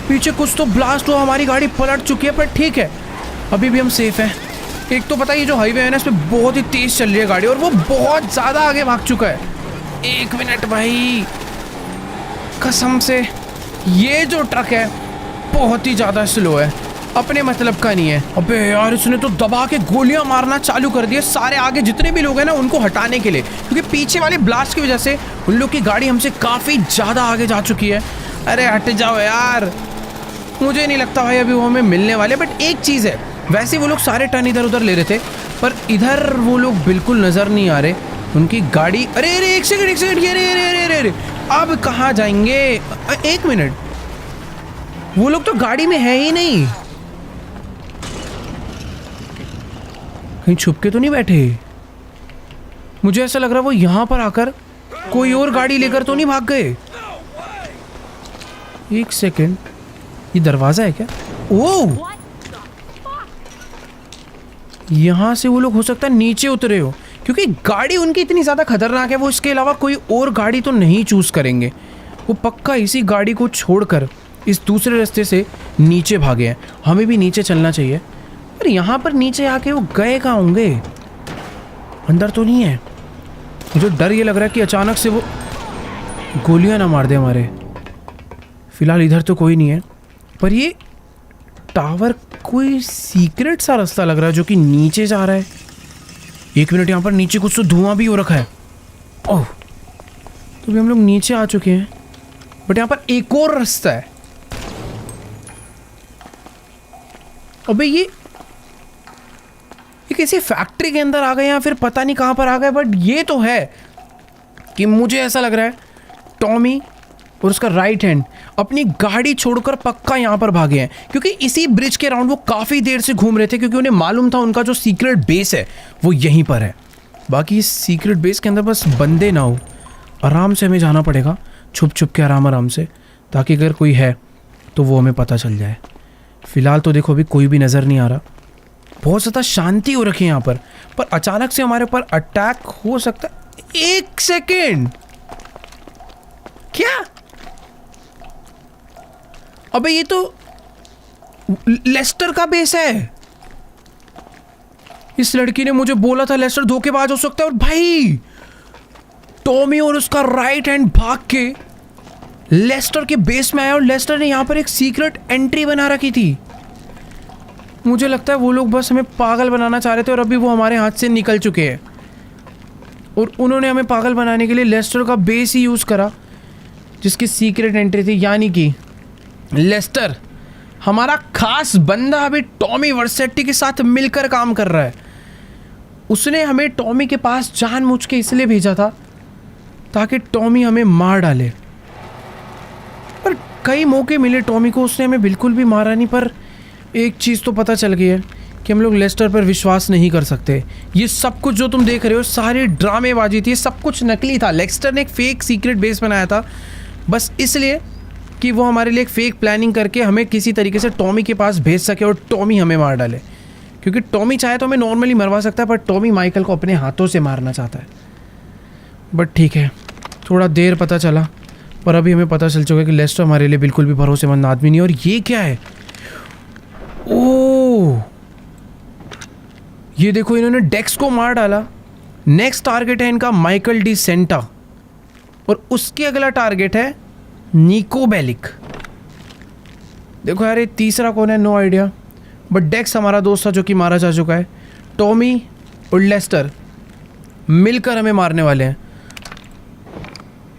पीछे कुछ तो ब्लास्ट हुआ, हमारी गाड़ी पलट चुकी है, पर ठीक है, अभी भी हम सेफ हैं। एक तो पता है ये जो हाईवे है ना, इस पे बहुत ही तेज चल रही है गाड़ी और वो बहुत ज़्यादा आगे भाग चुका है। एक मिनट भाई, कसम से ये जो ट्रक है बहुत ही ज़्यादा स्लो है, अपने मतलब का नहीं है। अबे यार, इसने तो दबा के गोलियां मारना चालू कर दिए सारे आगे जितने भी लोग हैं ना उनको हटाने के लिए, क्योंकि पीछे वाले ब्लास्ट की वजह से उन लोग की गाड़ी हमसे काफ़ी ज़्यादा आगे जा चुकी है। अरे हट जाओ यार, मुझे नहीं लगता भाई अभी वो हमें मिलने वाले। बट एक चीज़ है, वैसे वो लोग सारे टर्न इधर उधर ले रहे थे, पर इधर वो लोग बिल्कुल नज़र नहीं आ रहे। उनकी गाड़ी, अरे अरे एक सेकंड, ये अब कहाँ जाएंगे? एक मिनट, वो लोग तो गाड़ी में है ही नहीं। कहीं छुप के तो नहीं बैठे? मुझे ऐसा लग रहा है वो यहां पर आकर कोई और गाड़ी लेकर तो नहीं भाग गए। एक सेकेंड, ये दरवाजा है क्या? ओह, यहां से वो लोग हो सकता है नीचे उतरे हो, क्योंकि गाड़ी उनकी इतनी ज्यादा खतरनाक है, वो इसके अलावा कोई और गाड़ी तो नहीं चूज करेंगे। वो पक्का इसी गाड़ी को छोड़कर इस दूसरे रास्ते से नीचे भागे हैं। हमें भी नीचे चलना चाहिए। पर यहाँ पर नीचे आके वो गए कहाँ होंगे? अंदर तो नहीं है। मुझे डर ये लग रहा है कि अचानक से वो गोलियां ना मार दे हमारे। फिलहाल इधर तो कोई नहीं है, पर ये टावर कोई सीक्रेट सा रास्ता लग रहा है जो कि नीचे जा रहा है। एक मिनट, यहाँ पर नीचे कुछ तो धुआं भी हो रखा है। ओह, तो भी हम लोग नीचे आ चुके हैं, बट यहाँ पर एक और रास्ता है। अबे ये किसी फैक्ट्री के अंदर आ गए या फिर पता नहीं कहां पर आ गए, बट ये तो है कि मुझे ऐसा लग रहा है टॉमी और उसका राइट हैंड अपनी गाड़ी छोड़कर पक्का यहां पर भागे हैं, क्योंकि इसी ब्रिज के अराउंड वो काफ़ी देर से घूम रहे थे, क्योंकि उन्हें मालूम था उनका जो सीक्रेट बेस है वो यहीं पर है। बाकी इस सीक्रेट बेस के अंदर बस बंदे ना हो, आराम से हमें जाना पड़ेगा, छुप छुप के आराम से, ताकि अगर कोई है तो वो हमें पता चल जाए। फिलहाल तो देखो अभी कोई भी नज़र नहीं आ रहा, बहुत ज़्यादा शांति हो रखी है यहाँ पर अचानक से हमारे ऊपर अटैक हो सकता है। एक सेकेंड, क्या? अबे ये तो लेस्टर का बेस है। इस लड़की ने मुझे बोला था लेस्टर धोखेबाज हो सकता है, और भाई टॉमी और उसका राइट हैंड भाग के लेस्टर के बेस में आया, और लेस्टर ने यहां पर एक सीक्रेट एंट्री बना रखी थी। मुझे लगता है वो लोग बस हमें पागल बनाना चाह रहे थे, और अभी वो हमारे हाथ से निकल चुके हैं, और उन्होंने हमें पागल बनाने के लिए लेस्टर का बेस ही यूज़ करा जिसकी सीक्रेट एंट्री थी। यानी कि लेस्टर, हमारा खास बंदा, अभी टॉमी वर्सेटी के साथ मिलकर काम कर रहा है। उसने हमें टॉमी के पास जानबूझ के इसलिए भेजा था ताकि टॉमी हमें मार डाले, पर कई मौके मिले टॉमी को, उसने हमें बिल्कुल भी मारा नहीं। पर एक चीज़ तो पता चल गई है कि हम लोग लेस्टर पर विश्वास नहीं कर सकते। ये सब कुछ जो तुम देख रहे हो सारी ड्रामेबाजी थी, सब कुछ नकली था। लेस्टर ने एक फेक सीक्रेट बेस बनाया था बस इसलिए कि वो हमारे लिए एक फेक प्लानिंग करके हमें किसी तरीके से टॉमी के पास भेज सके और टॉमी हमें मार डाले, क्योंकि टॉमी चाहे तो हमें नॉर्मली मरवा सकता है, पर टॉमी माइकल को अपने हाथों से मारना चाहता है। बट ठीक है, थोड़ा देर पता चला, पर अभी हमें पता चल चुका है कि लेस्टर हमारे लिए बिल्कुल भी भरोसेमंद आदमी नहीं है। और ये क्या है? ओह, ये देखो, इन्होंने डेक्स को मार डाला। नेक्स्ट टारगेट है इनका माइकल डी सेंटा, और उसके अगला टारगेट है निको बेलिक। देखो यार, ये तीसरा कौन है? नो आइडिया, बट डेक्स हमारा दोस्त था जो कि मारा जा चुका है। टॉमी और लेस्टर मिलकर हमें मारने वाले हैं।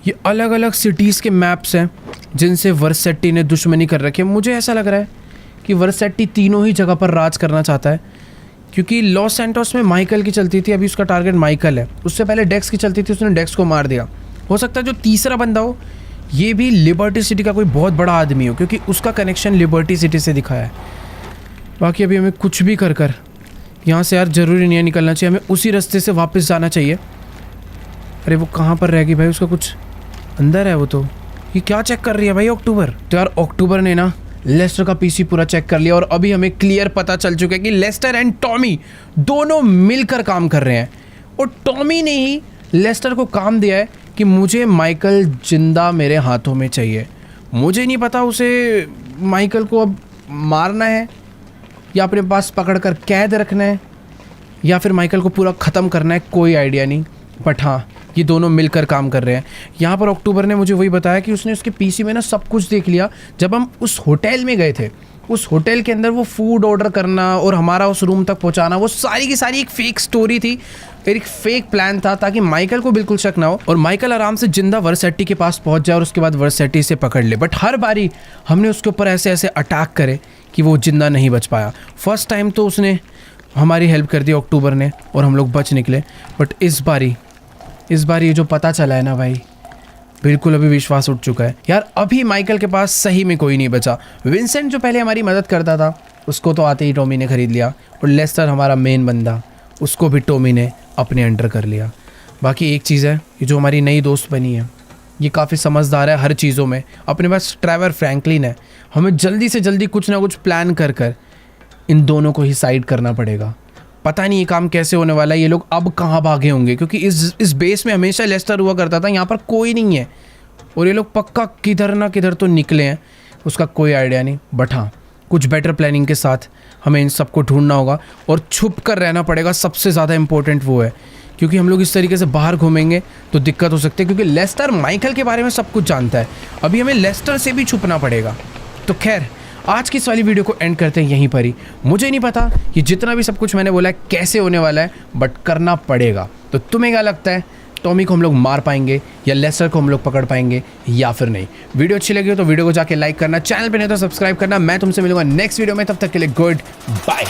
ये अलग अलग सिटीज़ के मैप्स हैं जिनसे वर्सेटी ने दुश्मनी कर रखी है। मुझे ऐसा लग रहा है कि वर्सेटी तीनों ही जगह पर राज करना चाहता है, क्योंकि लॉस सैंटोस में माइकल की चलती थी, अभी उसका टारगेट माइकल है। उससे पहले डेक्स की चलती थी, उसने डेक्स को मार दिया। हो सकता है जो तीसरा बंदा हो ये भी लिबर्टी सिटी का कोई बहुत बड़ा आदमी हो, क्योंकि उसका कनेक्शन लिबर्टी सिटी से दिखा है। बाकी अभी हमें कुछ भी कर कर यहाँ से यार ज़रूरी नहीं है निकलना चाहिए, हमें उसी रास्ते से वापस जाना चाहिए। अरे वो कहाँ पर रह गई भाई? उसका कुछ अंदर है वो तो। ये क्या चेक कर रही है भाई अक्टूबर? तो यार अक्टूबर ने ना लेस्टर का पीसी पूरा चेक कर लिया, और अभी हमें क्लियर पता चल चुका है कि लेस्टर एंड टॉमी दोनों मिलकर काम कर रहे हैं, और टॉमी ने ही लेस्टर को काम दिया है कि मुझे माइकल जिंदा मेरे हाथों में चाहिए। मुझे नहीं पता उसे माइकल को अब मारना है या अपने पास पकड़ कर कैद रखना है या फिर माइकल को पूरा ख़त्म करना है, कोई आइडिया नहीं। बट हाँ, ये दोनों मिलकर काम कर रहे हैं। यहाँ पर अक्टूबर ने मुझे वही बताया कि उसने उसके पीसी में ना सब कुछ देख लिया। जब हम उस होटल में गए थे, उस होटल के अंदर वो फूड ऑर्डर करना और हमारा उस रूम तक पहुँचाना, वो सारी की सारी एक फेक स्टोरी थी, एक फेक प्लान था, ताकि माइकल को बिल्कुल शक ना हो और माइकल आराम से जिंदा वर्सेटी के पास पहुँच जाए और उसके बाद वर्सेटी से पकड़ ले। बट हर बारी हमने उसके ऊपर ऐसे ऐसे अटैक करे कि वो जिंदा नहीं बच पाया। फर्स्ट टाइम तो उसने हमारी हेल्प कर दी अक्टूबर ने, और हम लोग बच निकले। बट इस बारी ये जो पता चला है ना भाई, बिल्कुल अभी विश्वास उठ चुका है यार। अभी माइकल के पास सही में कोई नहीं बचा। विंसेंट जो पहले हमारी मदद करता था उसको तो आते ही टॉमी ने खरीद लिया, और लेस्टर हमारा मेन बंदा, उसको भी टॉमी ने अपने अंडर कर लिया। बाकी एक चीज़ है, ये जो हमारी नई दोस्त बनी है ये काफ़ी समझदार है हर चीज़ों में। अपने पास ट्रेवर फ्रैंकलिन है, हमें जल्दी से जल्दी कुछ ना कुछ प्लान कर कर इन दोनों को ही साइड करना पड़ेगा। पता नहीं ये काम कैसे होने वाला है, ये लोग अब कहाँ भागे होंगे, क्योंकि इस बेस में हमेशा लेस्टर हुआ करता था, यहाँ पर कोई नहीं है और ये लोग पक्का किधर ना किधर तो निकले हैं, उसका कोई आइडिया नहीं। बट हाँ, कुछ बेटर प्लानिंग के साथ हमें इन सबको ढूंढना होगा और छुप कर रहना पड़ेगा। सबसे ज़्यादा इंपॉर्टेंट वो है, क्योंकि हम लोग इस तरीके से बाहर घूमेंगे तो दिक्कत हो सकती है, क्योंकि लेस्टर माइकल के बारे में सब कुछ जानता है। अभी हमें लेस्टर से भी छुपना पड़ेगा। तो खैर, आज की इस वाली वीडियो को एंड करते हैं यहीं पर ही। मुझे नहीं पता कि जितना भी सब कुछ मैंने बोला है कैसे होने वाला है, बट करना पड़ेगा। तो तुम्हें क्या लगता है, टॉमी को हम लोग मार पाएंगे या लेस्टर को हम लोग पकड़ पाएंगे या फिर नहीं? वीडियो अच्छी लगी हो तो वीडियो को जाके लाइक करना, चैनल पे नहीं तो सब्सक्राइब करना। मैं तुमसे मिलूंगा नेक्स्ट वीडियो में, तब तक के लिए गुड बाय।